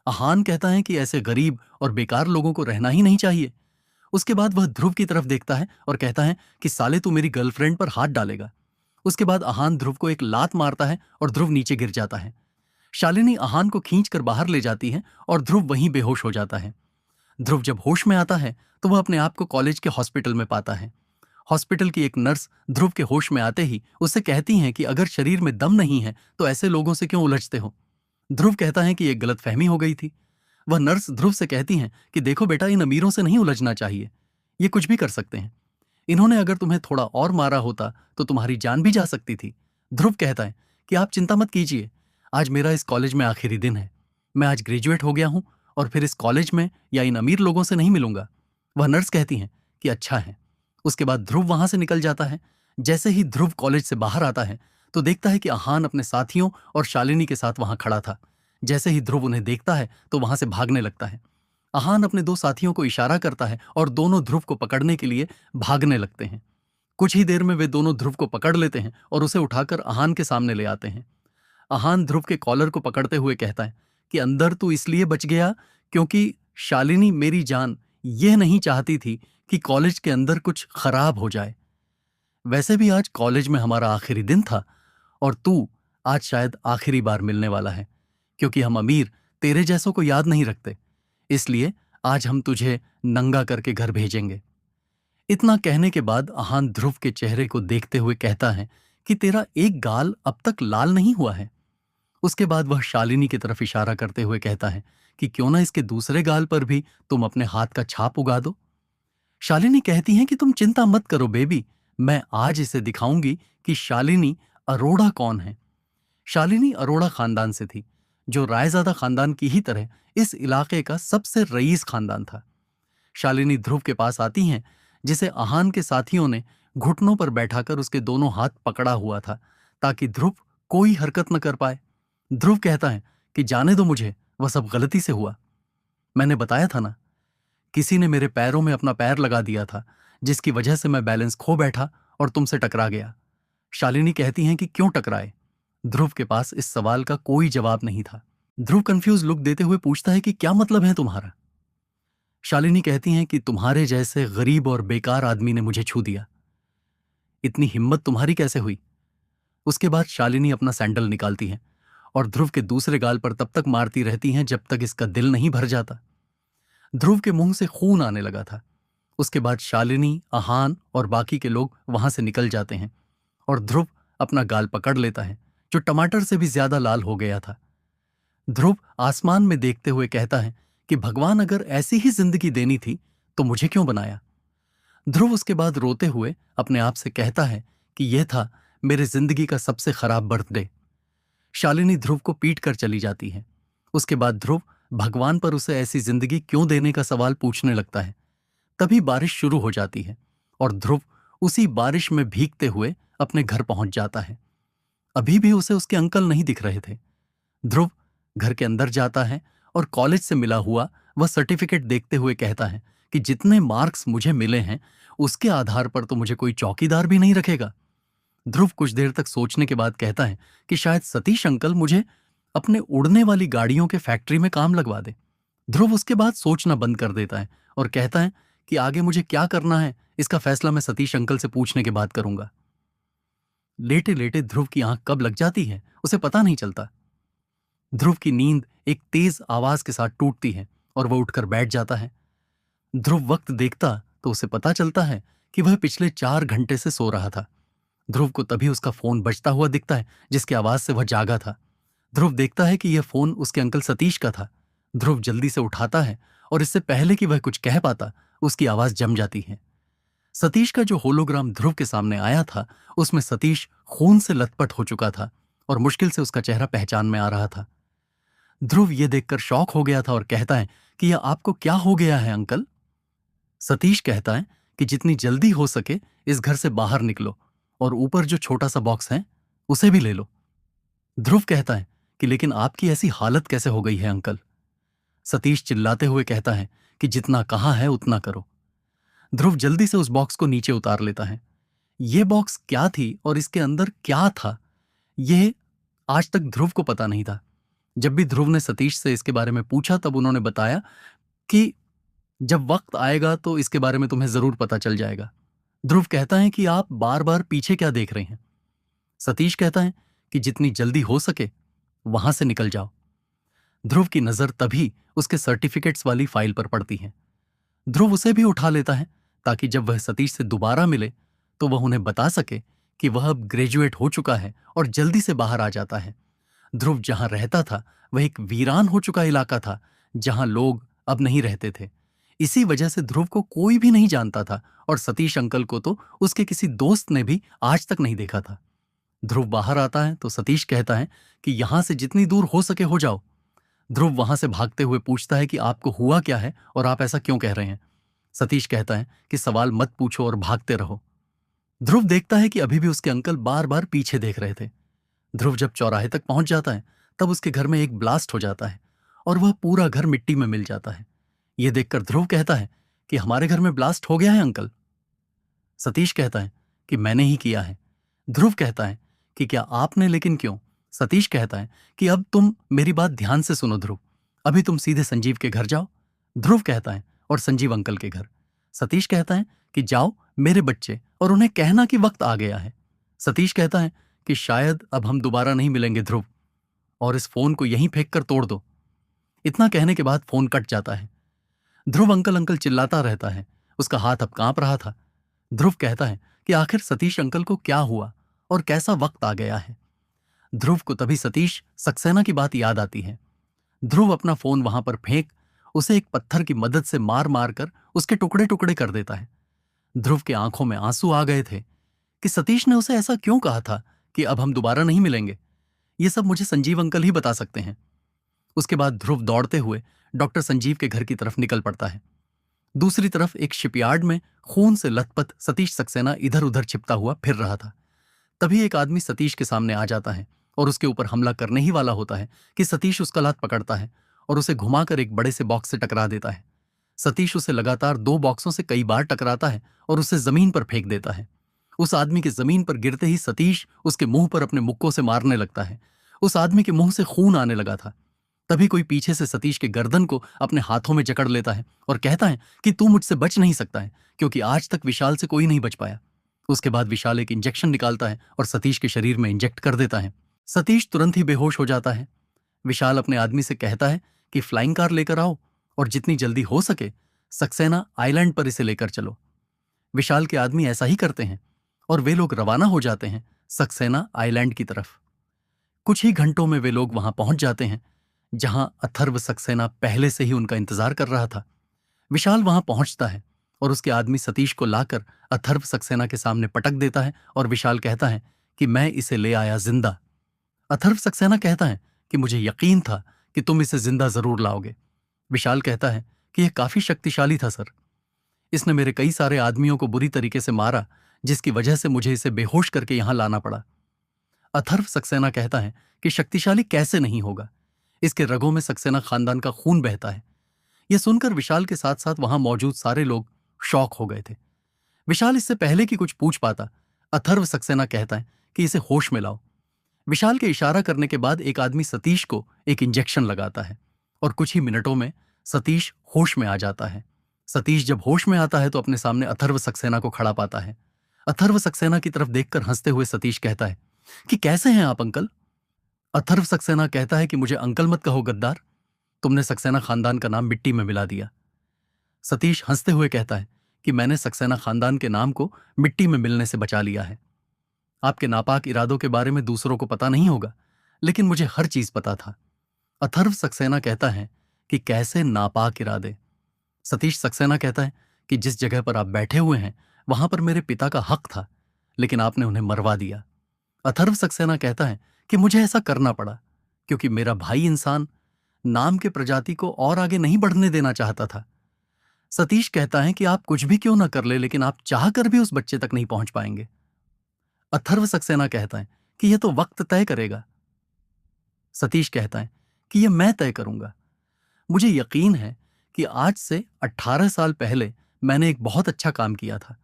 आहान कहता है कि ऐसे गरीब और बेकार लोगों को रहना ही नहीं चाहिए। उसके बाद वह ध्रुव की तरफ देखता है और कहता है कि साले तू मेरी गर्लफ्रेंड पर हाथ डालेगा। उसके बाद आहान ध्रुव को एक लात मारता है और ध्रुव नीचे गिर जाता है। शालिनी आहान को खींचकर बाहर ले जाती है और ध्रुव वहीं बेहोश हो जाता है। ध्रुव जब होश में आता है तो वह अपने आप को कॉलेज के हॉस्पिटल में पाता है। हॉस्पिटल की एक नर्स ध्रुव के होश में आते ही उससे कहती हैं कि अगर शरीर में दम नहीं है तो ऐसे लोगों से क्यों उलझते हो। ध्रुव कहता है कि एक गलतफहमी हो गई थी। वह नर्स ध्रुव से कहती हैं कि देखो बेटा, इन अमीरों से नहीं उलझना चाहिए, ये कुछ भी कर सकते हैं। इन्होंने अगर तुम्हें थोड़ा और मारा होता तो तुम्हारी जान भी जा सकती थी। ध्रुव कहता है कि आप चिंता मत कीजिए, आज मेरा इस कॉलेज में आखिरी दिन है। मैं आज ग्रेजुएट हो गया हूं और फिर इस कॉलेज में या इन अमीर लोगों से नहीं मिलूंगा। वह नर्स कहती हैं कि अच्छा है। उसके बाद ध्रुव वहां से निकल जाता है। जैसे ही ध्रुव कॉलेज से बाहर आता है तो देखता है कि आहान अपने साथियों और शालिनी के साथ वहां खड़ा था। जैसे ही ध्रुव उन्हें देखता है तो वहां से भागने लगता है। आहान अपने दो साथियों को इशारा करता है और दोनों ध्रुव को पकड़ने के लिए भागने लगते हैं। कुछ ही देर में वे दोनों ध्रुव को पकड़ लेते हैं और उसे उठाकर आहान के सामने ले आते हैं। आहान ध्रुव के कॉलर को पकड़ते हुए कहता है कि अंदर तू इसलिए बच गया क्योंकि शालिनी मेरी जान यह नहीं चाहती थी कि कॉलेज के अंदर कुछ खराब हो जाए। वैसे भी आज कॉलेज में हमारा आखिरी दिन था और तू आज शायद आखिरी बार मिलने वाला है, क्योंकि हम अमीर तेरे जैसों को याद नहीं रखते, इसलिए आज हम तुझे नंगा करके घर भेजेंगे। इतना कहने के बाद आहान ध्रुव के चेहरे को देखते हुए कहता है कि तेरा एक गाल अब तक लाल नहीं हुआ है। उसके बाद वह शालिनी की तरफ इशारा करते हुए कहता है कि क्यों ना इसके दूसरे गाल पर भी तुम अपने हाथ का छाप उगा दो। शालिनी कहती है कि तुम चिंता मत करो बेबी, मैं आज इसे दिखाऊंगी कि शालिनी अरोड़ा कौन है। शालिनी अरोड़ा खानदान से थी, जो रायजादा खानदान की ही तरह इस इलाके का सबसे रईस खानदान था। शालिनी ध्रुव के पास आती हैं, जिसे आहान के साथियों ने घुटनों पर बैठाकर उसके दोनों हाथ पकड़ा हुआ था ताकि ध्रुव कोई हरकत न कर पाए। ध्रुव कहता है कि जाने दो मुझे, वह सब गलती से हुआ। मैंने बताया था ना, किसी ने मेरे पैरों में अपना पैर लगा दिया था, जिसकी वजह से मैं बैलेंस खो बैठा और तुमसे टकरा गया। शालिनी कहती हैं कि क्यों टकराए। ध्रुव के पास इस सवाल का कोई जवाब नहीं था। ध्रुव कंफ्यूज लुक देते हुए पूछता है कि क्या मतलब है तुम्हारा। शालिनी कहती हैं कि तुम्हारे जैसे गरीब और बेकार आदमी ने मुझे छू दिया। इतनी हिम्मत तुम्हारी कैसे हुई। उसके बाद शालिनी अपना सैंडल निकालती है और ध्रुव के दूसरे गाल पर तब तक मारती रहती हैं जब तक इसका दिल नहीं भर जाता। ध्रुव के मुंह से खून आने लगा था। उसके बाद शालिनी, आहान और बाकी के लोग वहां से निकल जाते हैं और ध्रुव अपना गाल पकड़ लेता है, जो टमाटर से भी ज्यादा लाल हो गया था। ध्रुव आसमान में देखते हुए कहता है कि भगवान अगर ऐसी ही जिंदगी देनी थी तो मुझे क्यों बनाया। ध्रुव उसके बाद रोते हुए अपने आप से कहता है कि यह था मेरे जिंदगी का सबसे खराब बर्थडे। शालिनी ध्रुव को पीट कर चली जाती है। उसके बाद ध्रुव भगवान पर उसे ऐसी जिंदगी क्यों देने का सवाल पूछने लगता है। तभी बारिश शुरू हो जाती है और ध्रुव उसी बारिश में भीगते हुए अपने घर पहुंच जाता है। अभी भी उसे उसके अंकल नहीं दिख रहे थे। ध्रुव घर के अंदर जाता है और कॉलेज से मिला हुआ वह सर्टिफिकेट देखते हुए कहता है कि जितने मार्क्स मुझे मिले हैं उसके आधार पर तो मुझे कोई चौकीदार भी नहीं रखेगा। ध्रुव कुछ देर तक सोचने के बाद कहता है कि शायद सतीश अंकल मुझे अपने उड़ने वाली गाड़ियों के फैक्ट्री में काम लगवा दे। ध्रुव उसके बाद सोचना बंद कर देता है और कहता है कि आगे मुझे क्या करना है इसका फैसला मैं सतीश अंकल से पूछने के बाद करूंगा। लेटे लेटे ध्रुव की आंख कब लग जाती है उसे पता नहीं चलता। ध्रुव की नींद एक तेज आवाज के साथ टूटती है और वह उठकर बैठ जाता है। ध्रुव वक्त देखता तो उसे पता चलता है कि वह पिछले 4 घंटे से सो रहा था। ध्रुव को तभी उसका फोन बजता हुआ दिखता है, जिसकी आवाज से वह जागा था। ध्रुव देखता है कि यह फोन उसके अंकल सतीश का था। ध्रुव जल्दी से उठाता है और इससे पहले कि वह कुछ कह पाता उसकी आवाज जम जाती है। सतीश का जो होलोग्राम ध्रुव के सामने आया था उसमें सतीश खून से लथपथ हो चुका था और मुश्किल से उसका चेहरा पहचान में आ रहा था। ध्रुव यह देखकर शॉक हो गया था और कहता है कि यह आपको क्या हो गया है अंकल। सतीश कहता है कि जितनी जल्दी हो सके इस घर से बाहर निकलो और ऊपर जो छोटा सा बॉक्स है उसे भी ले लो। ध्रुव कहता है कि लेकिन आपकी ऐसी हालत कैसे हो गई है अंकल। सतीश चिल्लाते हुए कहता है कि जितना कहा है उतना करो। ध्रुव जल्दी से उस बॉक्स को नीचे उतार लेता है। यह बॉक्स क्या थी और इसके अंदर क्या था, यह आज तक ध्रुव को पता नहीं था। जब भी ध्रुव ने सतीश से इसके बारे में पूछा तब उन्होंने बताया कि जब वक्त आएगा तो इसके बारे में तुम्हें जरूर पता चल जाएगा। ध्रुव कहता है कि आप बार बार पीछे क्या देख रहे हैं। सतीश कहता है कि जितनी जल्दी हो सके वहां से निकल जाओ। ध्रुव की नजर तभी उसके सर्टिफिकेट्स वाली फाइल पर पड़ती है। ध्रुव उसे भी उठा लेता है ताकि जब वह सतीश से दोबारा मिले तो वह उन्हें बता सके कि वह अब ग्रेजुएट हो चुका है और जल्दी से बाहर आ जाता है। ध्रुव जहां रहता था वह एक वीरान हो चुका इलाका था जहां लोग अब नहीं रहते थे। इसी वजह से ध्रुव को कोई भी नहीं जानता था और सतीश अंकल को तो उसके किसी दोस्त ने भी आज तक नहीं देखा था। ध्रुव बाहर आता है तो सतीश कहता है कि यहां से जितनी दूर हो सके हो जाओ। ध्रुव वहां से भागते हुए पूछता है कि आपको हुआ क्या है और आप ऐसा क्यों कह रहे हैं। सतीश कहता है कि सवाल मत पूछो और भागते रहो। ध्रुव देखता है कि अभी भी उसके अंकल बार बार पीछे देख रहे थे। ध्रुव जब चौराहे तक पहुंच जाता है तब उसके घर में एक ब्लास्ट हो जाता है और वह पूरा घर मिट्टी में मिल जाता है। यह देखकर ध्रुव कहता है कि हमारे घर में ब्लास्ट हो गया है अंकल। सतीश कहता है कि मैंने ही किया है। ध्रुव कहता है कि क्या आपने, लेकिन क्यों? सतीश कहता है कि अब तुम मेरी बात ध्यान से सुनो ध्रुव, अभी तुम सीधे संजीव के घर जाओ। ध्रुव कहता है और संजीव अंकल के घर। सतीश कहता है कि जाओ मेरे बच्चे और उन्हें कहना कि वक्त आ गया है। सतीश कहता है कि शायद अब हम दोबारा नहीं मिलेंगे ध्रुव, और इस फोन को यहीं फेंक कर तोड़ दो। इतना कहने के बाद फोन कट जाता है। ध्रुव अंकल अंकल चिल्लाता रहता है, उसका हाथ अब कांप रहा था। ध्रुव कहता है कि आखिर सतीश अंकल को क्या हुआ और कैसा वक्त आ गया है। ध्रुव को तभी सतीश सक्सेना की बात याद आती है। ध्रुव अपना फोन वहां पर फेंक उसे एक पत्थर की मदद से मार मार कर उसके टुकड़े टुकड़े कर देता है। ध्रुव के आंखों में आंसू आ गए थे कि सतीश ने उसे ऐसा क्यों कहा था कि अब हम दोबारा नहीं मिलेंगे। ये सब मुझे संजीव अंकल ही बता सकते हैं। उसके बाद ध्रुव दौड़ते हुए डॉक्टर संजीव के घर की तरफ निकल पड़ता है। दूसरी तरफ एक शिपयार्ड में खून से लथपथ सतीश सक्सेना इधर उधर छिपता हुआ फिर रहा था। तभी एक आदमी सतीश के सामने आ जाता है और उसके ऊपर हमला करने ही वाला होता है कि सतीश उसका लात पकड़ता है और उसे घुमाकर एक बड़े से बॉक्स से टकरा देता है। सतीश उसे लगातार 2 बॉक्सों से कई बार टकराता है और उसे जमीन पर फेंक देता है। उस आदमी के जमीन पर गिरते ही सतीश उसके मुंह पर अपने मुक्कों से मारने लगता है। उस आदमी के मुंह से खून आने लगा था। तभी कोई पीछे से सतीश के गर्दन को अपने हाथों में जकड़ लेता है और कहता है कि तू मुझसे बच नहीं सकता है, क्योंकि आज तक विशाल से कोई नहीं बच पाया। उसके बाद विशाल एक इंजेक्शन निकालता है और सतीश के शरीर में इंजेक्ट कर देता है। सतीश तुरंत ही बेहोश हो जाता है। विशाल अपने आदमी से कहता है कि फ्लाइंग कार लेकर आओ और जितनी जल्दी हो सके सक्सेना आइलैंड पर इसे लेकर चलो। विशाल के आदमी ऐसा ही करते हैं और वे लोग रवाना हो जाते हैं सक्सेना आइलैंड की तरफ। कुछ ही घंटों में वे लोग वहां पहुंच जाते हैं जहां अथर्व सक्सेना पहले से ही उनका इंतजार कर रहा था। विशाल वहां पहुंचता है और उसके आदमी सतीश को लाकर अथर्व सक्सेना के सामने पटक देता है और विशाल कहता है कि मैं इसे ले आया जिंदा। अथर्व सक्सेना कहता है कि मुझे यकीन था कि तुम इसे जिंदा जरूर लाओगे। विशाल कहता है कि यह काफी शक्तिशाली था सर, इसने मेरे कई सारे आदमियों को बुरी तरीके से मारा, जिसकी वजह से मुझे इसे बेहोश करके यहां लाना पड़ा। अथर्व सक्सेना कहता है कि शक्तिशाली कैसे नहीं होगा, इसके रगों में सक्सेना खानदान का खून बहता है। यह सुनकर विशाल के साथ साथ वहां मौजूद सारे लोग शॉक हो गए थे। विशाल इससे पहले कि कुछ पूछ पाता, अथर्व सक्सेना कहता है कि इसे होश में लाओ। विशाल के इशारा करने के बाद एक आदमी सतीश को एक इंजेक्शन लगाता है और कुछ ही मिनटों में सतीश होश में आ जाता है। सतीश जब होश में आता है तो अपने सामने अथर्व सक्सेना को खड़ा पाता है। अथर्व सक्सेना की तरफ देखकर हंसते हुए सतीश कहता है कि कैसे हैं आप अंकल। अथर्व सक्सेना कहता है कि मुझे अंकल मत कहो गद्दार, तुमने सक्सेना खानदान का नाम मिट्टी में मिला दिया। सतीश हंसते हुए कहता है कि मैंने सक्सेना खानदान के नाम को मिट्टी में मिलने से बचा लिया है। आपके नापाक इरादों के बारे में दूसरों को पता नहीं होगा, लेकिन मुझे हर चीज पता था। अथर्व सक्सेना कहता है कि कैसे नापाक इरादे। सतीश सक्सेना कहता है कि जिस जगह पर आप बैठे हुए हैं वहां पर मेरे पिता का हक था, लेकिन आपने उन्हें मरवा दिया। अथर्व सक्सेना कहता है कि मुझे ऐसा करना पड़ा क्योंकि मेरा भाई इंसान नाम के प्रजाति को और आगे नहीं बढ़ने देना चाहता था। सतीश कहता है कि आप कुछ भी क्यों ना कर ले, लेकिन आप चाहकर भी उस बच्चे तक नहीं पहुंच पाएंगे। अथर्व सक्सेना कहता है कि यह तो वक्त तय करेगा। सतीश कहता है कि यह मैं तय करूंगा। मुझे यकीन है कि आज से 18 साल पहले मैंने एक बहुत अच्छा काम किया था।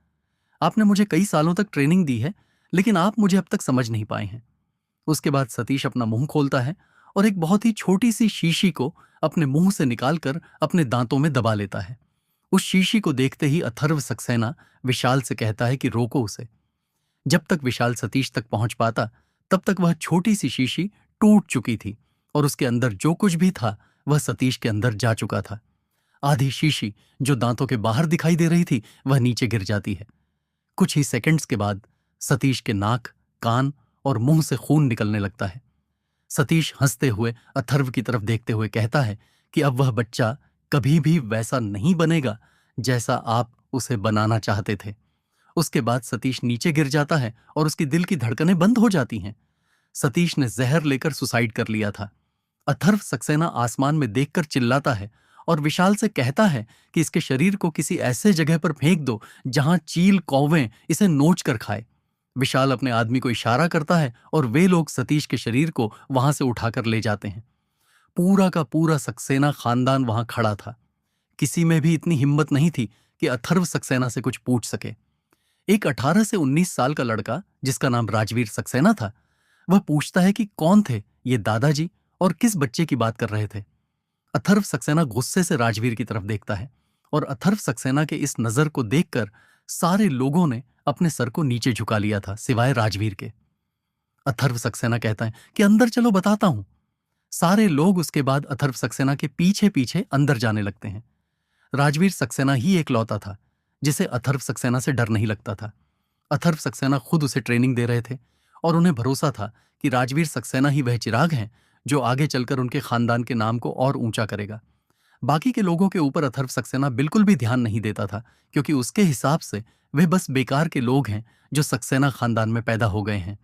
आपने मुझे कई सालों तक ट्रेनिंग दी है, लेकिन आप मुझे अब तक समझ नहीं पाए हैं। उसके बाद सतीश अपना मुंह खोलता है और एक बहुत ही छोटी सी शीशी को अपने मुंह से निकालकर अपने दांतों में दबा लेता है। उस शीशी को देखते ही अथर्व सक्सेना विशाल से कहता है कि रोको उसे। जब तक विशाल सतीश तक पहुंच पाता तब तक वह छोटी सी शीशी टूट चुकी थी और उसके अंदर जो कुछ भी था वह सतीश के अंदर जा चुका था। आधी शीशी जो दांतों के बाहर दिखाई दे रही थी वह नीचे गिर जाती है। कुछ ही सेकंड्स के बाद सतीश के नाक, कान और मुंह से खून निकलने लगता है। सतीश हंसते हुए अथर्व की तरफ देखते हुए कहता है कि अब वह बच्चा कभी भी वैसा नहीं बनेगा जैसा आप उसे बनाना चाहते थे। उसके बाद सतीश नीचे गिर जाता है और उसकी दिल की धड़कनें बंद हो जाती हैं। सतीश ने जहर लेकर सुसाइड कर लिया था। अथर्व सक्सेना आसमान में देखकर चिल्लाता है और विशाल से कहता है कि इसके शरीर को किसी ऐसे जगह पर फेंक दो जहां चील कौवें इसे नोच कर खाए। विशाल अपने आदमी को इशारा करता है और वे लोग सतीश के शरीर को वहां से उठाकर ले जाते हैं। पूरा का पूरा सक्सेना खानदान वहां खड़ा था। किसी में भी इतनी हिम्मत नहीं थी कि अथर्व सक्सेना से कुछ पूछ सके। एक 18 से 19 साल का लड़का जिसका नाम राजवीर सक्सेना था, वह पूछता है कि कौन थे ये दादाजी और किस बच्चे की बात कर रहे थे। अथर्व सक्सेना गुस्से से राजवीर की तरफ देखता है और अथर्व सक्सेना के इस नजर को देखकर सारे लोगों ने अपने सर को नीचे झुका लिया था सिवाय राजवीर के। अथर्व सक्सेना कहता है कि अंदर चलो बताता हूं। सारे लोग उसके बाद अथर्व सक्सेना के पीछे पीछे अंदर जाने लगते हैं। राजवीर सक्सेना ही एकलौता था जिसे अथर्व सक्सेना से डर नहीं लगता था। अथर्व सक्सेना खुद उसे ट्रेनिंग दे रहे थे और उन्हें भरोसा था कि राजवीर सक्सेना ही वह चिराग हैं जो आगे चलकर उनके खानदान के नाम को और ऊंचा करेगा। बाकी के लोगों के ऊपर अथर्व सक्सेना बिल्कुल भी ध्यान नहीं देता था, क्योंकि उसके हिसाब से वे बस बेकार के लोग हैं जो सक्सेना खानदान में पैदा हो गए हैं।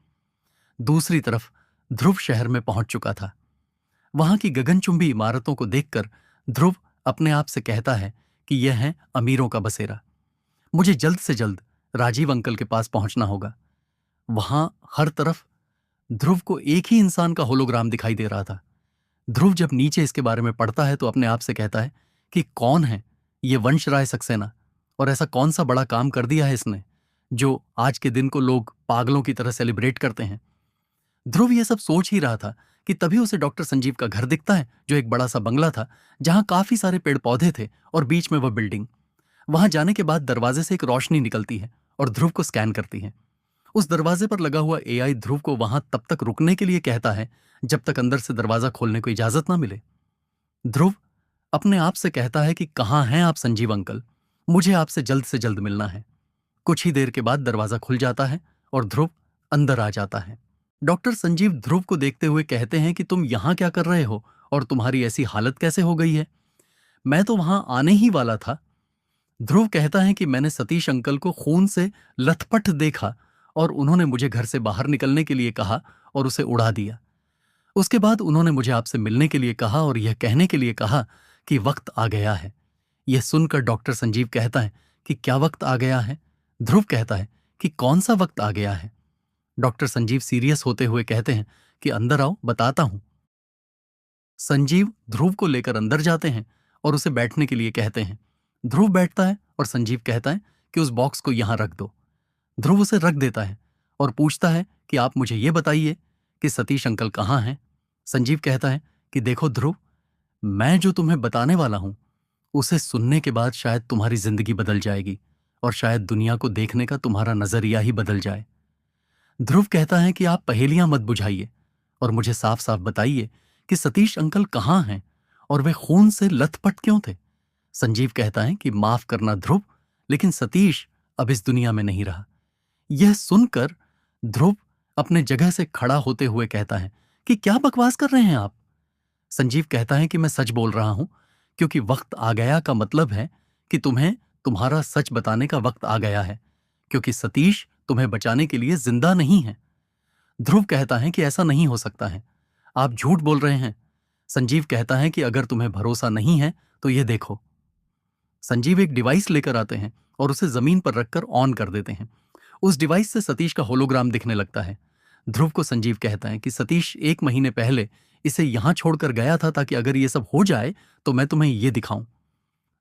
दूसरी तरफ ध्रुव शहर में पहुंच चुका था। वहां की गगनचुंबी इमारतों को देखकर ध्रुव अपने आप से कहता है कि यह है अमीरों का बसेरा। मुझे जल्द से जल्द राजीव अंकल के पास पहुंचना होगा। वहां हर तरफ ध्रुव को एक ही इंसान का होलोग्राम दिखाई दे रहा था। ध्रुव जब नीचे इसके बारे में पढ़ता है तो अपने आप से कहता है कि कौन है ये वंशराय सक्सेना, और ऐसा कौन सा बड़ा काम कर दिया है इसने जो आज के दिन को लोग पागलों की तरह सेलिब्रेट करते हैं। ध्रुव ये सब सोच ही रहा था कि तभी उसे डॉक्टर संजीव का घर दिखता है, जो एक बड़ा सा बंगला था जहां काफी सारे पेड़ पौधे थे और बीच में वह बिल्डिंग। वहां जाने के बाद दरवाजे से एक रोशनी निकलती है और ध्रुव को स्कैन करती है। उस दरवाजे पर लगा हुआ एआई ध्रुव को वहां तब तक रुकने के लिए कहता है जब तक अंदर से दरवाजा खोलने को इजाजत ना मिले। ध्रुव अपने आप से कहता है कि कहाँ हैं आप संजीव अंकल, मुझे आपसे जल्द मिलना है। कुछ ही देर के बाद दरवाजा खुल जाता है और ध्रुव अंदर आ जाता है। डॉक्टर संजीव ध्रुव को देखते हुए कहते हैं कि तुम यहां क्या कर रहे हो और तुम्हारी ऐसी हालत कैसे हो गई है? मैं तो वहां आने ही वाला था। ध्रुव कहता है कि मैंने सतीश अंकल को खून से लथपथ देखा और उन्होंने मुझे घर से बाहर निकलने के लिए कहा और उसे उड़ा दिया। उसके बाद उन्होंने मुझे आपसे मिलने के लिए कहा और यह कहने के लिए कहा कि वक्त आ गया है। यह सुनकर डॉक्टर संजीव कहता है कि क्या वक्त आ गया है? ध्रुव कहता है कि कौन सा वक्त आ गया है? डॉक्टर संजीव सीरियस होते हुए कहते हैं कि अंदर आओ, बताता हूं। संजीव ध्रुव को लेकर अंदर जाते हैं और उसे बैठने के लिए कहते हैं। ध्रुव बैठता है और संजीव कहता है कि उस बॉक्स को यहां रख दो। ध्रुव उसे रख देता है और पूछता है कि आप मुझे यह बताइए कि सतीश अंकल कहाँ हैं? संजीव कहता है कि देखो ध्रुव, मैं जो तुम्हें बताने वाला हूं उसे सुनने के बाद शायद तुम्हारी जिंदगी बदल जाएगी और शायद दुनिया को देखने का तुम्हारा नजरिया ही बदल जाए। ध्रुव कहता है कि आप पहेलियां मत बुझाइए और मुझे साफ साफ बताइए कि सतीश अंकल कहाँ हैं और वे खून से लथपथ क्यों थे? संजीव कहता है कि माफ करना ध्रुव, लेकिन सतीश अब इस दुनिया में नहीं रहा। यह सुनकर ध्रुव अपने जगह से खड़ा होते हुए कहता है कि क्या बकवास कर रहे हैं आप? संजीव कहता है कि मैं सच बोल रहा हूं, क्योंकि वक्त आ गया का मतलब है कि तुम्हें तुम्हारा सच बताने का वक्त आ गया है, क्योंकि सतीश तुम्हें बचाने के लिए जिंदा नहीं है। ध्रुव कहता है कि ऐसा नहीं हो सकता है, आप झूठ बोल रहे हैं। संजीव कहता है कि अगर तुम्हें भरोसा नहीं है तो ये देखो। संजीव एक डिवाइस लेकर आते हैं और उसे जमीन पर रखकर ऑन कर देते हैं। उस डिवाइस से सतीश का होलोग्राम दिखने लगता है। ध्रुव को संजीव कहता है कि सतीश 1 महीने पहले इसे यहां छोड़कर गया था ताकि अगर ये सब हो जाए तो मैं तुम्हें ये दिखाऊं।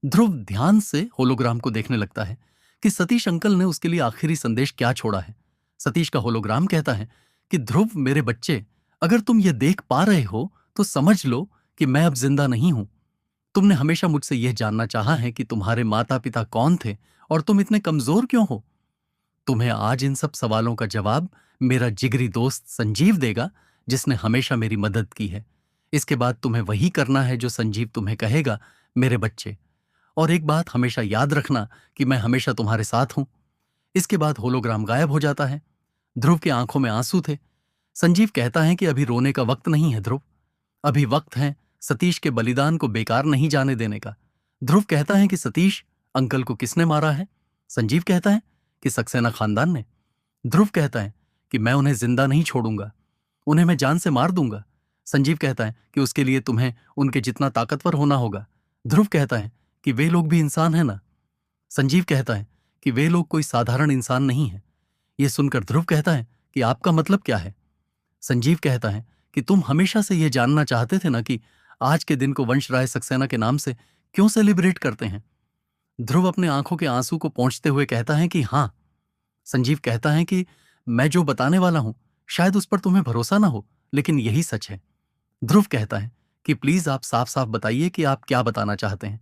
ध्रुव ध्यान से होलोग्राम को देखने लगता है कि सतीश अंकल ने उसके लिए आखिरी संदेश क्या छोड़ा है। सतीश का होलोग्राम कहता है कि ध्रुव मेरे बच्चे, अगर तुम ये देख पा रहे हो तो समझ लो कि मैं अब जिंदा नहीं हूं। तुमने हमेशा मुझसे यह जानना चाहा है कि तुम्हारे माता पिता कौन थे और तुम इतने कमजोर क्यों हो। तुम्हें आज इन सब सवालों का जवाब मेरा जिगरी दोस्त संजीव देगा, जिसने हमेशा मेरी मदद की है। इसके बाद तुम्हें वही करना है जो संजीव तुम्हें कहेगा, मेरे बच्चे। और एक बात हमेशा याद रखना कि मैं हमेशा तुम्हारे साथ हूं। इसके बाद होलोग्राम गायब हो जाता है। ध्रुव की आंखों में आंसू थे। संजीव कहता है कि अभी रोने का वक्त नहीं है ध्रुव, अभी वक्त है सतीश के बलिदान को बेकार नहीं जाने देने का। ध्रुव कहता है कि सतीश अंकल को किसने मारा है? संजीव कहता है कि सक्सेना खानदान ने। ध्रुव कहता है कि मैं उन्हें जिंदा नहीं छोड़ूंगा, उन्हें मैं जान से मार दूंगा। संजीव कहता है कि उसके लिए तुम्हें उनके जितना ताकतवर होना होगा। ध्रुव कहता है कि वे लोग भी इंसान है ना। संजीव कहता है कि वे लोग कोई साधारण इंसान नहीं है। यह सुनकर ध्रुव कहता है कि आपका मतलब क्या है? संजीव कहता है कि तुम हमेशा से यह जानना चाहते थे ना कि आज के दिन को वंशराय सक्सेना के नाम से क्यों सेलिब्रेट करते हैं। ध्रुव अपने आंखों के आंसू को पोंछते हुए कहता है कि हां, संजीव कहता है कि मैं जो बताने वाला हूं शायद उस पर तुम्हें भरोसा ना हो, लेकिन यही सच है। ध्रुव कहता है कि प्लीज आप साफ साफ बताइए कि आप क्या बताना चाहते हैं।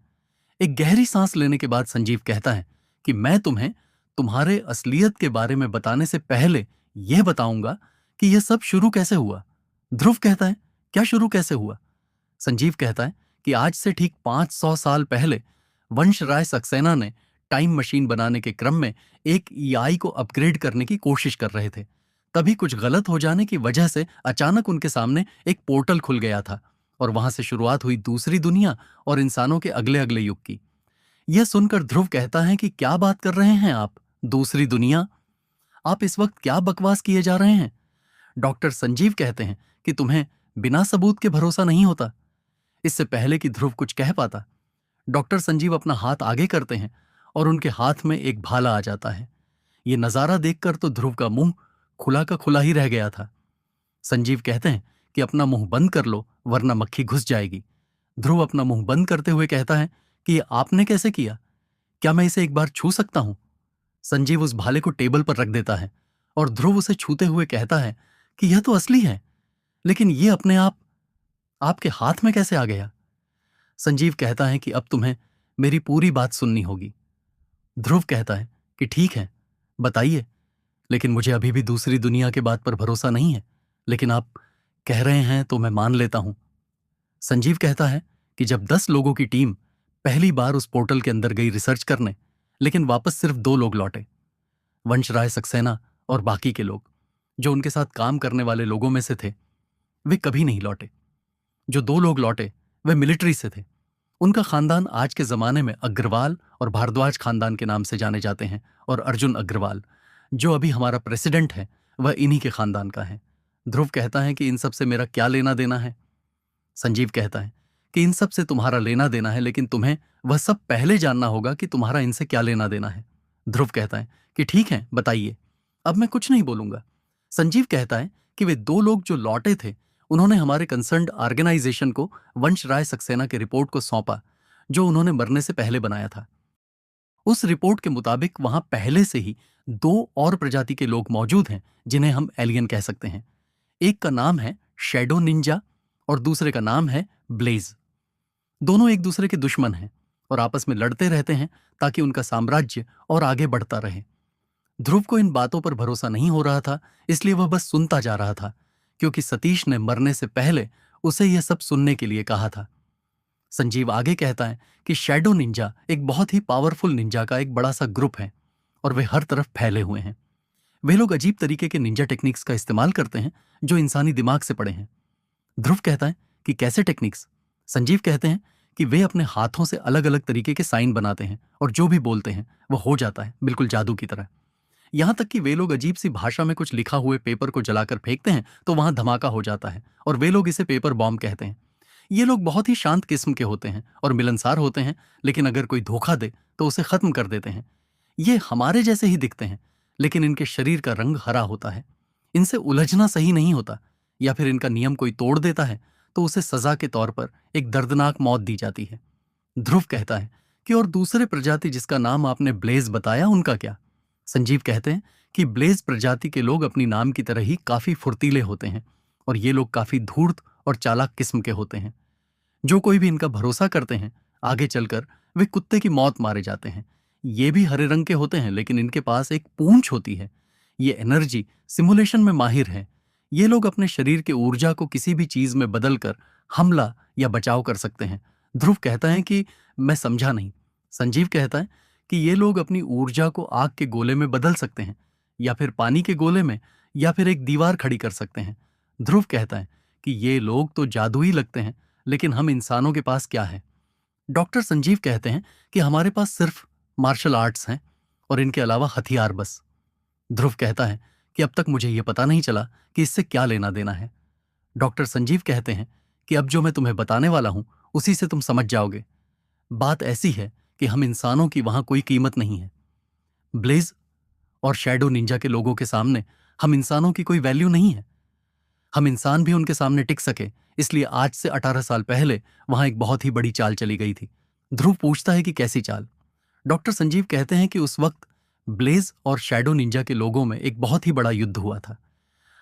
एक गहरी सांस लेने के बाद संजीव कहता है कि मैं तुम्हें तुम्हारे असलियत के बारे में बताने से पहले यह बताऊंगा कि यह सब शुरू कैसे हुआ। ध्रुव कहता है, क्या शुरू कैसे हुआ? संजीव कहता है कि आज से ठीक 500 साल पहले वंशराय सक्सेना ने टाइम मशीन बनाने के क्रम में एक ईआई को अपग्रेड करने की कोशिश कर रहे थे। तभी कुछ गलत हो जाने की वजह से अचानक उनके सामने एक पोर्टल खुल गया था और वहां से शुरुआत हुई दूसरी दुनिया और इंसानों के अगले अगले युग की। यह सुनकर ध्रुव कहता है कि क्या बात कर रहे हैं आप? दूसरी दुनिया? आप इस वक्त क्या बकवास किए जा रहे हैं? डॉक्टर संजीव कहते हैं कि तुम्हें बिना सबूत के भरोसा नहीं होता। इससे पहले कि ध्रुव कुछ कह पाता, डॉक्टर संजीव अपना हाथ आगे करते हैं और उनके हाथ में एक भाला आ जाता है। ये नजारा देखकर तो ध्रुव का मुंह खुला का खुला ही रह गया था। संजीव कहते हैं कि अपना मुंह बंद कर लो वरना मक्खी घुस जाएगी। ध्रुव अपना मुंह बंद करते हुए कहता है कि ये आपने कैसे किया? क्या मैं इसे एक बार छू सकता हूं? संजीव उस भाले को टेबल पर रख देता है और ध्रुव उसे छूते हुए कहता है कि यह तो असली है, लेकिन यह अपने आप आपके हाथ में कैसे आ गया? संजीव कहता है कि अब तुम्हें मेरी पूरी बात सुननी होगी। ध्रुव कहता है कि ठीक है, बताइए, लेकिन मुझे अभी भी दूसरी दुनिया के बात पर भरोसा नहीं है, लेकिन आप कह रहे हैं तो मैं मान लेता हूं। संजीव कहता है कि जब 10 लोगों की टीम पहली बार उस पोर्टल के अंदर गई रिसर्च करने, लेकिन वापस सिर्फ 2 लोग लौटे, वंशराय सक्सेना और बाकी के लोग जो उनके साथ काम करने वाले लोगों में से थे, वे कभी नहीं लौटे। जो 2 लोग लौटे वे मिलिट्री से थे। उनका खानदान आज के जमाने में अग्रवाल और भारद्वाज खानदान के नाम से जाने जाते हैं, और अर्जुन अग्रवाल जो अभी हमारा प्रेसिडेंट है वह इन्हीं के खानदान का है। ध्रुव कहता है कि इन सब से मेरा क्या लेना देना है? संजीव कहता है कि इन सब से तुम्हारा लेना देना है, लेकिन तुम्हें वह सब पहले जानना होगा कि तुम्हारा इनसे क्या लेना देना है। ध्रुव कहता है कि ठीक है, बताइए, अब मैं कुछ नहीं बोलूंगा। संजीव कहता है कि वे 2 लोग जो लौटे थे उन्होंने हमारे कंसर्न्ड ऑर्गेनाइजेशन को वंशराय सक्सेना के रिपोर्ट को सौंपा जो उन्होंने मरने से पहले बनाया था। उस रिपोर्ट के मुताबिक वहां पहले से ही 2 और प्रजाति के लोग मौजूद हैं जिन्हें हम एलियन कह सकते हैं। एक का नाम है शैडो निंजा और दूसरे का नाम है ब्लेज। दोनों एक दूसरे के दुश्मन हैं और आपस में लड़ते रहते हैं ताकि उनका साम्राज्य और आगे बढ़ता रहे। ध्रुव को इन बातों पर भरोसा नहीं हो रहा था, इसलिए वह बस सुनता जा रहा था, क्योंकि सतीश ने मरने से पहले उसे यह सब सुनने के लिए कहा था। संजीव आगे कहता है कि शैडो निंजा एक बहुत ही पावरफुल निंजा का एक बड़ा सा ग्रुप है और वे हर तरफ फैले हुए हैं। वे लोग अजीब तरीके के निंजा टेक्निक्स का इस्तेमाल करते हैं जो इंसानी दिमाग से पड़े हैं। ध्रुव कहता है कि कैसे टेक्निक्स? संजीव कहते हैं कि वे अपने हाथों से अलग अलग तरीके के साइन बनाते हैं और जो भी बोलते हैं वो हो जाता है, बिल्कुल जादू की तरह। यहां तक कि वे लोग अजीब सी भाषा में कुछ लिखा हुए पेपर को जलाकर फेंकते हैं तो वहां धमाका हो जाता है और वे लोग इसे पेपर बॉम्ब कहते हैं। ये लोग बहुत ही शांत किस्म के होते हैं और मिलनसार होते हैं, लेकिन अगर कोई धोखा दे तो उसे खत्म कर देते हैं। ये हमारे जैसे ही दिखते हैं, लेकिन इनके शरीर का रंग हरा होता है। इनसे उलझना सही नहीं होता, या फिर इनका नियम कोई तोड़ देता है तो उसे सजा के तौर पर एक दर्दनाक मौत दी जाती है। ध्रुव कहता है कि और दूसरे प्रजाति जिसका नाम आपने ब्लेज बताया, उनका क्या? संजीव कहते हैं कि ब्लेज प्रजाति के लोग अपनी नाम की तरह ही काफी फुर्तीले होते हैं और ये लोग काफी धूर्त और चालाक किस्म के होते हैं। जो कोई भी इनका भरोसा करते हैं आगे चलकर वे कुत्ते की मौत मारे जाते हैं। ये भी हरे रंग के होते हैं, लेकिन इनके पास एक पूंछ होती है। ये एनर्जी सिमुलेशन में माहिर है। ये लोग अपने शरीर के ऊर्जा को किसी भी चीज में बदलकर हमला या बचाव कर सकते हैं। ध्रुव कहता है कि मैं समझा नहीं। संजीव कहता है कि ये लोग अपनी ऊर्जा को आग के गोले में बदल सकते हैं, या फिर पानी के गोले में, या फिर एक दीवार खड़ी कर सकते हैं। ध्रुव कहता है कि ये लोग तो जादुई लगते हैं, लेकिन हम इंसानों के पास क्या है? डॉक्टर संजीव कहते हैं कि हमारे पास सिर्फ मार्शल आर्ट्स हैं और इनके अलावा हथियार बस। ध्रुव कहता है कि अब तक मुझे यह पता नहीं चला कि इससे क्या लेना देना है। डॉक्टर संजीव कहते हैं कि अब जो मैं तुम्हें बताने वाला हूं उसी से तुम समझ जाओगे। बात ऐसी है कि हम इंसानों की वहां कोई कीमत नहीं है। ब्लेज और शैडो निंजा के लोगों के सामने हम इंसानों की कोई वैल्यू नहीं है। हम इंसान भी उनके सामने टिक सके, इसलिए आज से 18 साल पहले वहां एक बहुत ही बड़ी चाल चली गई थी। ध्रुव पूछता है कि कैसी चाल? डॉक्टर संजीव कहते हैं कि उस वक्त ब्लेज और शैडो निंजा के लोगों में एक बहुत ही बड़ा युद्ध हुआ था।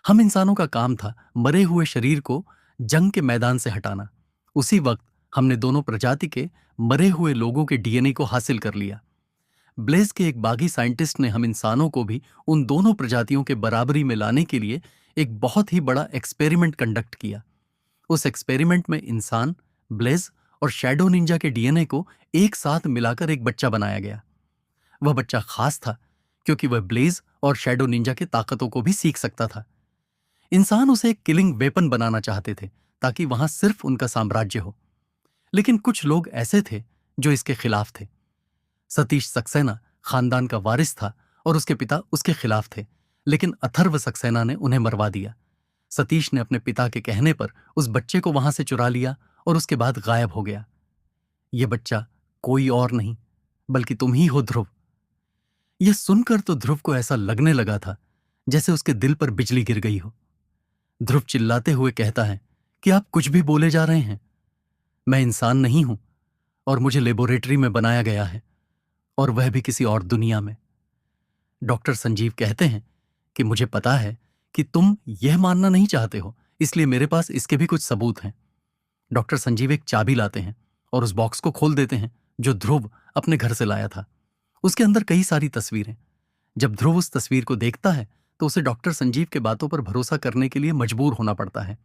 हम इंसानों का काम था मरे हुए शरीर को जंग के मैदान से हटाना। उसी वक्त हमने दोनों प्रजाति के मरे हुए लोगों के डीएनए को हासिल कर लिया। ब्लेज के एक बागी साइंटिस्ट ने हम इंसानों को भी उन दोनों प्रजातियों के बराबरी में लाने के लिए एक बहुत ही बड़ा एक्सपेरिमेंट कंडक्ट किया। उस एक्सपेरिमेंट में इंसान, ब्लेज और शैडो निंजा के डीएनए को एक साथ मिलाकर एक बच्चा बनाया गया। वह बच्चा खास था क्योंकि वह ब्लेज और शैडो निंजा के ताकतों को भी सीख सकता था। इंसान उसे एक किलिंग वेपन बनाना चाहते थे ताकि वहां सिर्फ उनका साम्राज्य हो। लेकिन कुछ लोग ऐसे थे जो इसके खिलाफ थे। सतीश सक्सेना खानदान का वारिस था और उसके पिता उसके खिलाफ थे, लेकिन अथर्व सक्सेना ने उन्हें मरवा दिया। सतीश ने अपने पिता के कहने पर उस बच्चे को वहां से चुरा लिया और उसके बाद गायब हो गया। यह बच्चा कोई और नहीं बल्कि तुम ही हो, ध्रुव। यह सुनकर तो ध्रुव को ऐसा लगने लगा था जैसे उसके दिल पर बिजली गिर गई हो। ध्रुव चिल्लाते हुए कहता है कि आप कुछ भी बोले जा रहे हैं। मैं इंसान नहीं हूं और मुझे लेबोरेटरी में बनाया गया है, और वह भी किसी और दुनिया में। डॉक्टर संजीव कहते हैं कि मुझे पता है कि तुम यह मानना नहीं चाहते हो, इसलिए मेरे पास इसके भी कुछ सबूत हैं। डॉक्टर संजीव एक चाबी लाते हैं और उस बॉक्स को खोल देते हैं जो ध्रुव अपने घर से लाया था। उसके अंदर कई सारी तस्वीरें। जब ध्रुव उस तस्वीर को देखता है तो उसे डॉक्टर संजीव के बातों पर भरोसा करने के लिए मजबूर होना पड़ता है।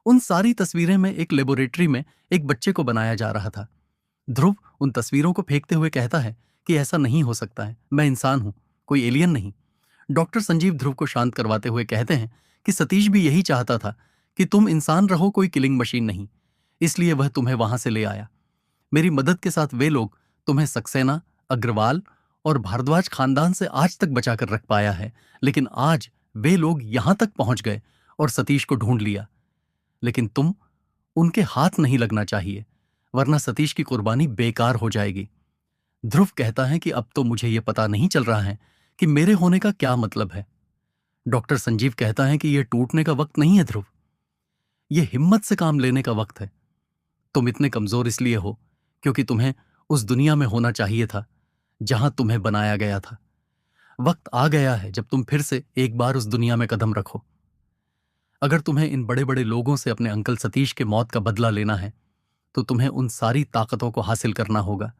उन सारी तस्वीरें में एक लेबोरेटरी में एक बच्चे को बनाया जा रहा था। ध्रुव उन तस्वीरों को फेंकते हुए कहता है कि ऐसा नहीं हो सकता है, मैं इंसान हूं, कोई एलियन नहीं। डॉक्टर संजीव ध्रुव को शांत करवाते हुए कहते हैं कि सतीश भी यही चाहता था कि तुम इंसान रहो, कोई किलिंग मशीन नहीं, इसलिए वह तुम्हें वहां से ले आया। मेरी मदद के साथ वे लोग तुम्हें सक्सेना, अग्रवाल और भारद्वाज खानदान से आज तक बचाकर रख पाया है, लेकिन आज वे लोग यहां तक पहुंच गए और सतीश को ढूंढ लिया। लेकिन तुम उनके हाथ नहीं लगना चाहिए, वरना सतीश की कुर्बानी बेकार हो जाएगी। ध्रुव कहता है कि अब तो मुझे यह पता नहीं चल रहा है कि मेरे होने का क्या मतलब है। डॉक्टर संजीव कहता है कि यह टूटने का वक्त नहीं है ध्रुव, यह हिम्मत से काम लेने का वक्त है। तुम इतने कमजोर इसलिए हो क्योंकि तुम्हें उस दुनिया में होना चाहिए था जहां तुम्हें बनाया गया था। वक्त आ गया है जब तुम फिर से एक बार उस दुनिया में कदम रखो। अगर तुम्हें इन बड़े बड़े लोगों से अपने अंकल सतीश के मौत का बदला लेना है तो तुम्हें उन सारी ताकतों को हासिल करना होगा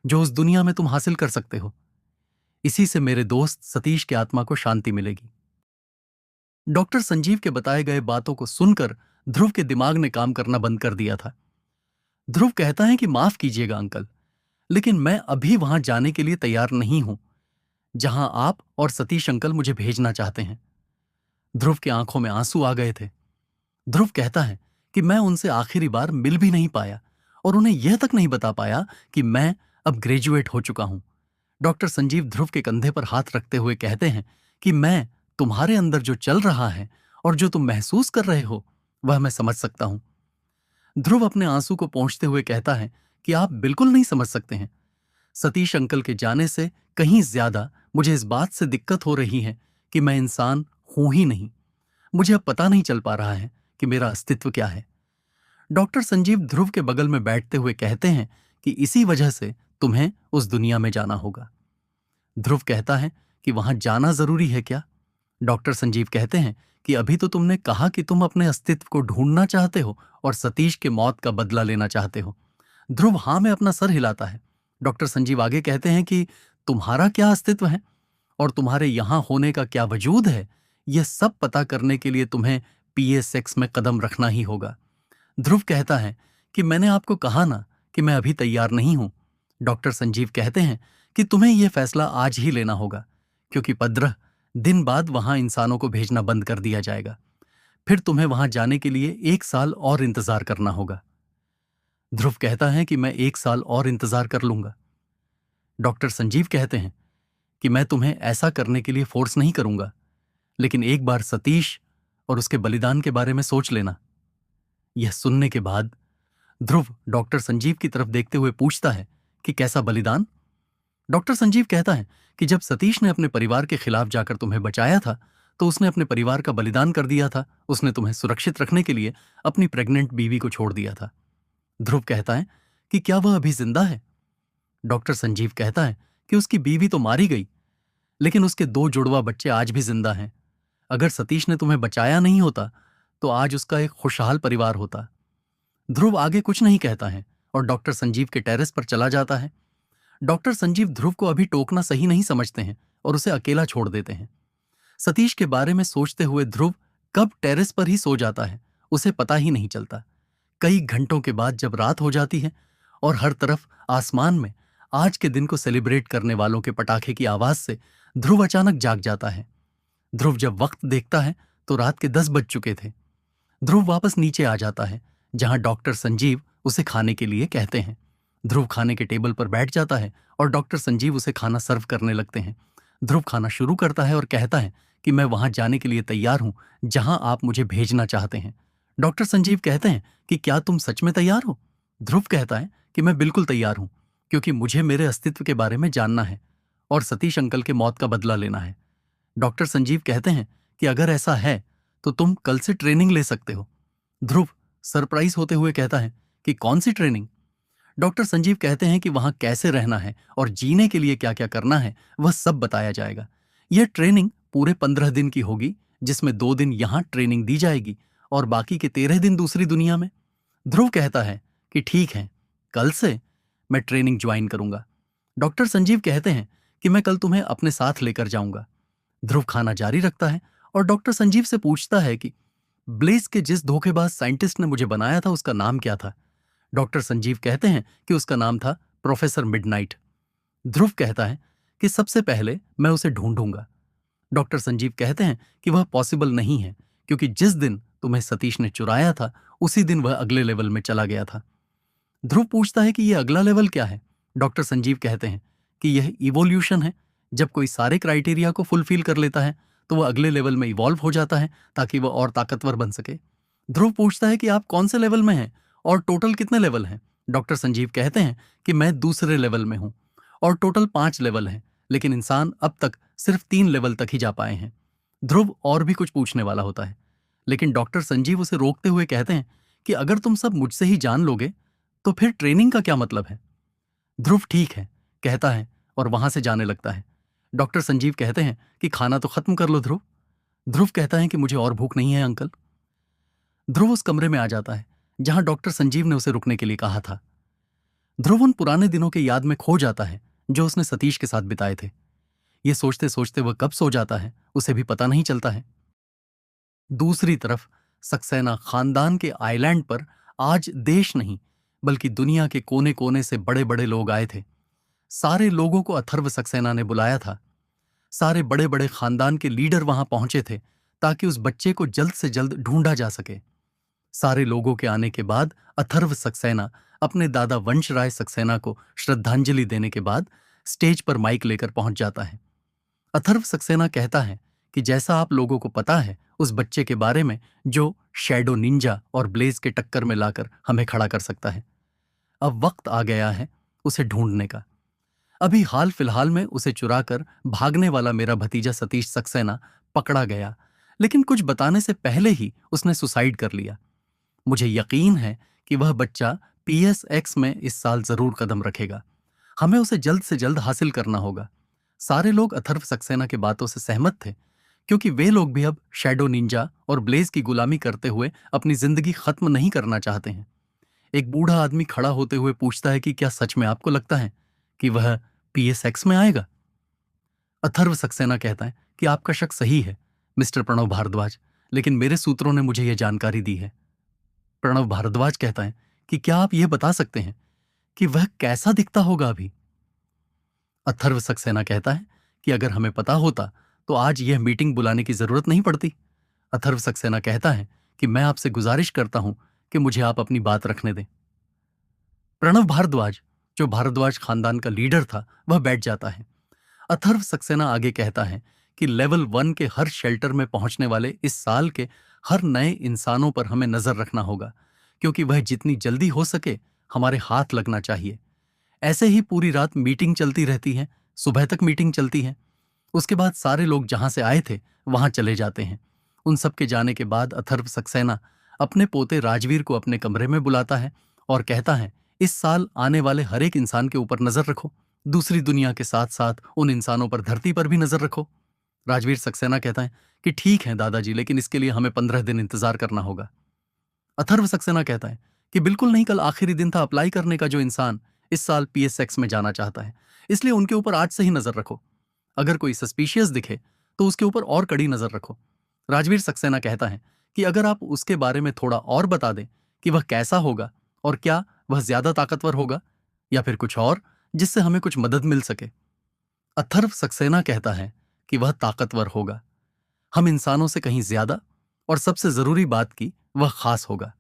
जो उस दुनिया में तुम हासिल कर सकते हो। इसी से मेरे दोस्त सतीश की आत्मा को शांति मिलेगी। डॉक्टर संजीव के बताए गए बातों को सुनकर ध्रुव के दिमाग ने काम करना बंद कर दिया था। ध्रुव कहता है कि माफ कीजिएगा अंकल, लेकिन मैं अभी वहां जाने के लिए तैयार नहीं हूं जहां आप और सतीश अंकल मुझे भेजना चाहते हैं। ध्रुव की आंखों में आंसू आ गए थे। ध्रुव कहता है कि मैं उनसे आखिरी बार मिल भी नहीं पाया और उन्हें यह तक नहीं बता पाया कि मैं अब ग्रेजुएट हो चुका हूं। डॉक्टर संजीव ध्रुव के कंधे पर हाथ रखते हुए कहते हैं कि मैं तुम्हारे अंदर जो चल रहा है और जो तुम महसूस कर रहे हो वह मैं समझ सकता हूं। ध्रुव अपने आंसू को पोंछते हुए कहता है कि आप बिल्कुल नहीं समझ सकते हैं। सतीश अंकल के जाने से कहीं ज्यादा मुझे इस बात से दिक्कत हो रही है कि मैं इंसान हूं ही नहीं। मुझे अब पता नहीं चल पा रहा है कि मेरा अस्तित्व क्या है। डॉक्टर संजीव ध्रुव के बगल में बैठते हुए कहते हैं कि इसी वजह से तुम्हें उस दुनिया में जाना होगा। ध्रुव कहता है कि वहां जाना जरूरी है क्या? डॉक्टर संजीव कहते हैं कि अभी तो तुमने कहा कि तुम अपने अस्तित्व को ढूंढना चाहते हो और सतीश के मौत का बदला लेना चाहते हो। ध्रुव हां में अपना सर हिलाता है। डॉक्टर संजीव आगे कहते हैं कि तुम्हारा क्या अस्तित्व है और तुम्हारे यहां होने का क्या वजूद है, यह सब पता करने के लिए तुम्हें PSX में कदम रखना ही होगा। ध्रुव कहता है कि मैंने आपको कहा ना कि मैं अभी तैयार नहीं हूं। डॉक्टर संजीव कहते हैं कि तुम्हें यह फैसला आज ही लेना होगा क्योंकि 15 दिन बाद वहां इंसानों को भेजना बंद कर दिया जाएगा। फिर तुम्हें वहां जाने के लिए 1 साल और इंतजार करना होगा। ध्रुव कहता है कि मैं 1 साल और इंतजार कर लूंगा। डॉक्टर संजीव कहते हैं कि मैं तुम्हें ऐसा करने के लिए फोर्स नहीं करूंगा, लेकिन एक बार सतीश और उसके बलिदान के बारे में सोच लेना। यह सुनने के बाद ध्रुव डॉक्टर संजीव की तरफ देखते हुए पूछता है कि कैसा बलिदान? डॉक्टर संजीव कहता है कि जब सतीश ने अपने परिवार के खिलाफ जाकर तुम्हें बचाया था तो उसने अपने परिवार का बलिदान कर दिया था। उसने तुम्हें सुरक्षित रखने के लिए अपनी प्रेग्नेंट बीवी को छोड़ दिया था। ध्रुव कहता है कि क्या वह अभी जिंदा है? डॉक्टर संजीव कहता है कि उसकी बीवी तो मारी गई, लेकिन उसके 2 जुड़वा बच्चे आज भी जिंदा हैं। अगर सतीश ने तुम्हें बचाया नहीं होता तो आज उसका एक खुशहाल परिवार होता। ध्रुव आगे कुछ नहीं कहता है और डॉक्टर संजीव के टेरेस पर चला जाता है। डॉक्टर संजीव ध्रुव को अभी टोकना सही नहीं समझते हैं और उसे अकेला छोड़ देते हैं। सतीश के बारे में सोचते हुए ध्रुव कब टेरेस पर ही सो जाता है उसे पता ही नहीं चलता। कई घंटों के बाद जब रात हो जाती है और हर तरफ आसमान में आज के दिन को सेलिब्रेट करने वालों के पटाखे की आवाज से ध्रुव अचानक जाग जाता है। ध्रुव जब वक्त देखता है तो रात के 10 बज चुके थे। ध्रुव वापस नीचे आ जाता है जहां डॉक्टर संजीव उसे खाने के लिए कहते हैं। ध्रुव खाने के टेबल पर बैठ जाता है और डॉक्टर संजीव उसे खाना सर्व करने लगते हैं। ध्रुव खाना शुरू करता है और कहता है कि मैं वहां जाने के लिए तैयार हूं जहां आप मुझे भेजना चाहते हैं। डॉक्टर संजीव कहते हैं कि क्या तुम सच में तैयार हो? ध्रुव कहता है कि मैं बिल्कुल तैयार हूं, क्योंकि मुझे मेरे अस्तित्व के बारे में जानना है और सतीश अंकल के मौत का बदला लेना है। डॉक्टर संजीव कहते हैं कि अगर ऐसा है तो तुम कल से ट्रेनिंग ले सकते हो। ध्रुव सरप्राइज होते हुए कहता है कि कौन सी ट्रेनिंग? डॉक्टर संजीव कहते हैं कि वहां कैसे रहना है और जीने के लिए क्या क्या करना है वह सब बताया जाएगा। यह ट्रेनिंग पूरे 15 दिन की होगी, जिसमें 2 दिन यहां ट्रेनिंग दी जाएगी और बाकी के 13 दिन दूसरी दुनिया में। ध्रुव कहता है कि ठीक है, कल से मैं ट्रेनिंग ज्वाइन करूंगा। डॉक्टर संजीव कहते हैं कि मैं कल तुम्हें अपने साथ लेकर जाऊंगा। ध्रुव खाना जारी रखता है और डॉक्टर संजीव से पूछता है कि ब्लेज के जिस धोखेबाज साइंटिस्ट ने मुझे बनाया था उसका नाम क्या था? डॉक्टर संजीव कहते हैं कि उसका नाम था प्रोफेसर मिडनाइट। ध्रुव कहता है कि सबसे पहले मैं उसे ढूंढूंगा। डॉक्टर संजीव कहते हैं कि वह पॉसिबल नहीं है, क्योंकि जिस दिन तुम्हें सतीश ने चुराया था उसी दिन वह अगले लेवल में चला गया था। ध्रुव पूछता है कि यह अगला लेवल क्या है? डॉक्टर संजीव कहते हैं कि यह इवोल्यूशन है। जब कोई सारे क्राइटेरिया को फुलफिल कर लेता है तो वह अगले लेवल में इवॉल्व हो जाता है ताकि वह और ताकतवर बन सके। ध्रुव पूछता है कि आप कौन से लेवल में हैं और टोटल कितने लेवल हैं? डॉक्टर संजीव कहते हैं कि मैं दूसरे लेवल में हूं और टोटल 5 लेवल हैं, लेकिन इंसान अब तक सिर्फ 3 लेवल तक ही जा पाए हैं। ध्रुव और भी कुछ पूछने वाला होता है, लेकिन डॉक्टर संजीव उसे रोकते हुए कहते हैं कि अगर तुम सब मुझसे ही जान लोगे तो फिर ट्रेनिंग का क्या मतलब है? ध्रुव ठीक है कहता है और वहां से जाने लगता है। डॉक्टर संजीव कहते हैं कि खाना तो खत्म कर लो ध्रुव। ध्रुव कहता है कि मुझे और भूख नहीं है अंकल। ध्रुव उस कमरे में आ जाता है जहां डॉक्टर संजीव ने उसे रुकने के लिए कहा था। ध्रुव उन पुराने दिनों के याद में खो जाता है जो उसने सतीश के साथ बिताए थे। ये सोचते सोचते वह कब सो जाता है उसे भी पता नहीं चलता है। दूसरी तरफ सक्सेना खानदान के आइलैंड पर आज देश नहीं बल्कि दुनिया के कोने कोने से बड़े बड़े लोग आए थे। सारे लोगों को अथर्व सक्सेना ने बुलाया था। सारे बड़े बड़े खानदान के लीडर वहां पहुंचे थे ताकि उस बच्चे को जल्द से जल्द ढूंढा जा सके। सारे लोगों के आने के बाद अथर्व सक्सेना अपने दादा वंशराय सक्सेना को श्रद्धांजलि देने के बाद स्टेज पर माइक लेकर पहुंच जाता है। अथर्व सक्सेना कहता है कि जैसा आप लोगों को पता है उस बच्चे के बारे में जो शैडो निंजा और ब्लेज के टक्कर में लाकर हमें खड़ा कर सकता है। अब वक्त आ गया है उसे ढूंढने का। अभी हाल फिलहाल में उसे चुराकर भागने वाला मेरा भतीजा सतीश सक्सेना पकड़ा गया, लेकिन कुछ बताने से पहले ही उसने सुसाइड कर लिया। मुझे यकीन है कि वह बच्चा PSX में इस साल जरूर कदम रखेगा। हमें उसे जल्द से जल्द हासिल करना होगा। सारे लोग अथर्व सक्सेना के बातों से सहमत थे, क्योंकि वे लोग भी अब शैडो निंजा और ब्लेज की गुलामी करते हुए अपनी जिंदगी खत्म नहीं करना चाहते हैं। एक बूढ़ा आदमी खड़ा होते हुए पूछता है कि क्या सच में आपको लगता है कि वह PSX में आएगा? अथर्व सक्सेना कहता है कि आपका शक सही है मिस्टर प्रणव भारद्वाज, लेकिन मेरे सूत्रों ने मुझे यह जानकारी दी है। प्रणव भारद्वाज कहता है कि क्या आप यह बता सकते हैं कि वह कैसा दिखता होगा अभी? अथर्व सक्सेना कहता है कि अगर हमें पता होता तो आज यह मीटिंग बुलाने की जरूरत नहीं पड़ती। अथर्व सक्सेना कहता है कि मैं आपसे गुजारिश करता हूं कि मुझे आप अपनी बात रखने दें। प्रणव भारद्वाज, जो भारद्वाज खानदान का लीडर था, वह बैठ जाता है। अथर्व सक्सेना आगे कहता है कि लेवल 1 के हर शेल्टर में पहुंचने वाले इस साल के हर नए इंसानों पर हमें नजर रखना होगा, क्योंकि वह जितनी जल्दी हो सके हमारे हाथ लगना चाहिए। ऐसे ही पूरी रात मीटिंग चलती रहती है, सुबह तक मीटिंग चलती है। उसके बाद सारे लोग जहां से आए थे वहां चले जाते हैं। उन सब के जाने के बाद अथर्व सक्सेना अपने पोते राजवीर को अपने कमरे में बुलाता है और कहता है, इस साल आने वाले हर एक इंसान के ऊपर नजर रखो, दूसरी दुनिया के साथ साथ उन इंसानों पर धरती पर भी नजर रखो। राजवीर सक्सेना कहता है कि ठीक है दादाजी, लेकिन इसके लिए हमें 15 दिन इंतजार करना होगा। अथर्व सक्सेना कहता है कि बिल्कुल नहीं, कल आखिरी दिन था अप्लाई करने का। जो इंसान इस साल पीएसएक्स में जाना चाहता है, इसलिए उनके ऊपर आज से ही नजर रखो। अगर कोई सस्पिशियस दिखे तो उसके ऊपर और कड़ी नजर रखो। राजवीर सक्सेना कहता है कि अगर आप उसके बारे में थोड़ा और बता दें कि वह कैसा होगा और क्या वह ज्यादा ताकतवर होगा या फिर कुछ और, जिससे हमें कुछ मदद मिल सके। अथर्व सक्सेना कहता है कि वह ताकतवर होगा, हम इंसानों से कहीं ज्यादा, और सबसे जरूरी बात की वह खास होगा।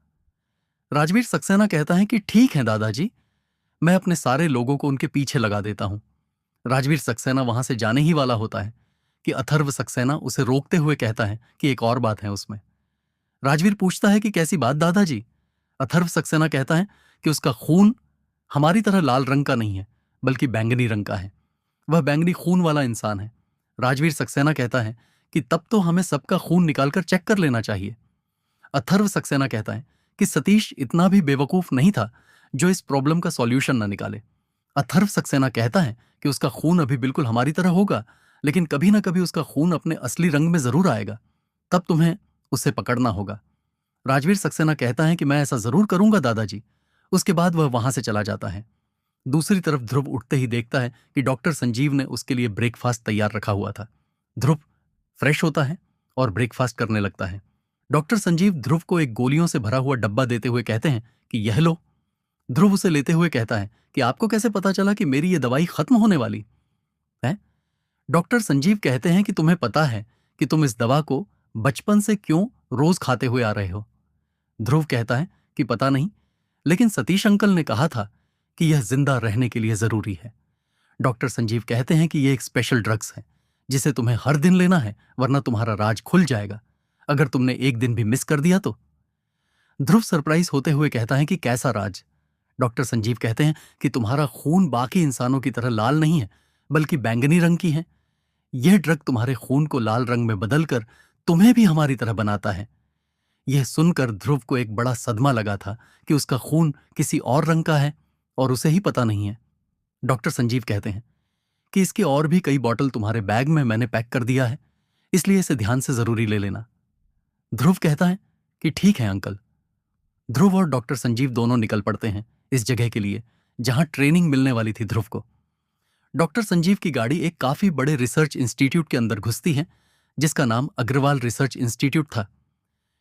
राजवीर सक्सेना कहता है कि ठीक है दादाजी, मैं अपने सारे लोगों को उनके पीछे लगा देता हूं। राजवीर सक्सेना वहां से जाने ही वाला होता है कि अथर्व सक्सेना उसे रोकते हुए कहता है कि एक और बात है उसमें। राजवीर पूछता है कि कैसी बात दादाजी? अथर्व सक्सेना कहता है कि उसका खून हमारी तरह लाल रंग का नहीं है, बल्कि बैंगनी रंग का है। वह बैंगनी खून वाला इंसान है। राजवीर सक्सेना कहता है कि तब तो हमें सबका खून निकालकर चेक कर लेना चाहिए। अथर्व सक्सेना कहता है कि सतीश इतना भी बेवकूफ नहीं था जो इस प्रॉब्लम का सॉल्यूशन न निकाले। अथर्व सक्सेना कहता है कि उसका खून अभी बिल्कुल हमारी तरह होगा, लेकिन कभी ना कभी उसका खून अपने असली रंग में जरूर आएगा, तब तुम्हें उसे पकड़ना होगा। राजवीर सक्सेना कहता है कि मैं ऐसा जरूर करूंगा दादाजी। उसके बाद वह वहां से चला जाता है। दूसरी तरफ ध्रुव उठते ही देखता है कि डॉक्टर संजीव ने उसके लिए ब्रेकफास्ट तैयार रखा हुआ था। ध्रुव फ्रेश होता है और ब्रेकफास्ट करने लगता है। डॉक्टर संजीव ध्रुव को एक गोलियों से भरा हुआ डब्बा देते हुए कहते हैं कि यह लो। ध्रुव उसे लेते हुए कहता है कि आपको कैसे पता चला कि मेरी ये दवाई खत्म होने वाली है? डॉक्टर संजीव कहते हैं कि तुम्हें पता है कि तुम इस दवा को बचपन से क्यों रोज खाते हुए आ रहे हो। ध्रुव कहता है कि पता नहीं, लेकिन सतीश अंकल ने कहा था कि यह जिंदा रहने के लिए जरूरी है। डॉक्टर संजीव कहते हैं कि यह एक स्पेशल ड्रग्स है जिसे तुम्हें हर दिन लेना है, वरना तुम्हारा राज खुल जाएगा। अगर तुमने एक दिन भी मिस कर दिया तो। ध्रुव सरप्राइज होते हुए कहता है कि कैसा राज? डॉक्टर संजीव कहते हैं कि तुम्हारा खून बाकी इंसानों की तरह लाल नहीं है, बल्कि बैंगनी रंग की है। यह ड्रग तुम्हारे खून को लाल रंग में बदलकर तुम्हें भी हमारी तरह बनाता है। यह सुनकर ध्रुव को एक बड़ा सदमा लगा था कि उसका खून किसी और रंग का है और उसे ही पता नहीं है। डॉक्टर संजीव कहते हैं कि इसके और भी कई बॉटल तुम्हारे बैग में मैंने पैक कर दिया है, इसलिए इसे ध्यान से जरूरी ले लेना। ध्रुव कहता है कि ठीक है अंकल। ध्रुव और डॉक्टर संजीव दोनों निकल पड़ते हैं इस जगह के लिए जहां ट्रेनिंग मिलने वाली थी ध्रुव को। डॉक्टर संजीव की गाड़ी एक काफी बड़े रिसर्च इंस्टीट्यूट के अंदर घुसती है, जिसका नाम अग्रवाल रिसर्च इंस्टीट्यूट था।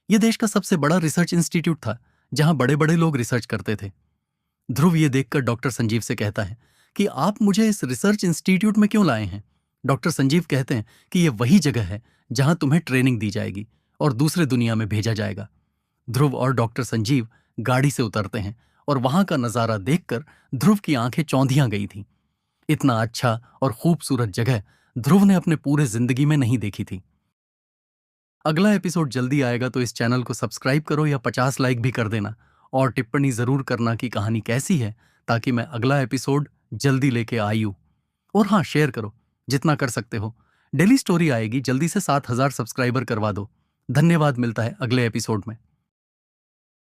यह देश का सबसे बड़ा रिसर्च इंस्टीट्यूट था जहां बड़े बड़े लोग रिसर्च करते थे। ध्रुव ये देखकर डॉक्टर संजीव से कहता है कि आप मुझे इस रिसर्च इंस्टीट्यूट में क्यों लाए हैं? डॉक्टर संजीव कहते हैं कि यह वही जगह है जहां तुम्हें ट्रेनिंग दी जाएगी और दूसरे दुनिया में भेजा जाएगा। ध्रुव और डॉक्टर संजीव गाड़ी से उतरते हैं और वहां का नजारा देखकर ध्रुव की आंखें चौंधियां गई थीं। इतना अच्छा और खूबसूरत जगह ध्रुव ने अपने पूरे जिंदगी में नहीं देखी थी। अगला एपिसोड जल्दी आएगा, तो इस चैनल को सब्सक्राइब करो या 50 लाइक भी कर देना, और टिप्पणी जरूर करना कि कहानी कैसी है, ताकि मैं अगला एपिसोड जल्दी लेके आऊं। और हाँ, शेयर करो जितना कर सकते हो। डेली स्टोरी आएगी, जल्दी से 7000 सब्सक्राइबर करवा दो। धन्यवाद, मिलता है अगले एपिसोड में।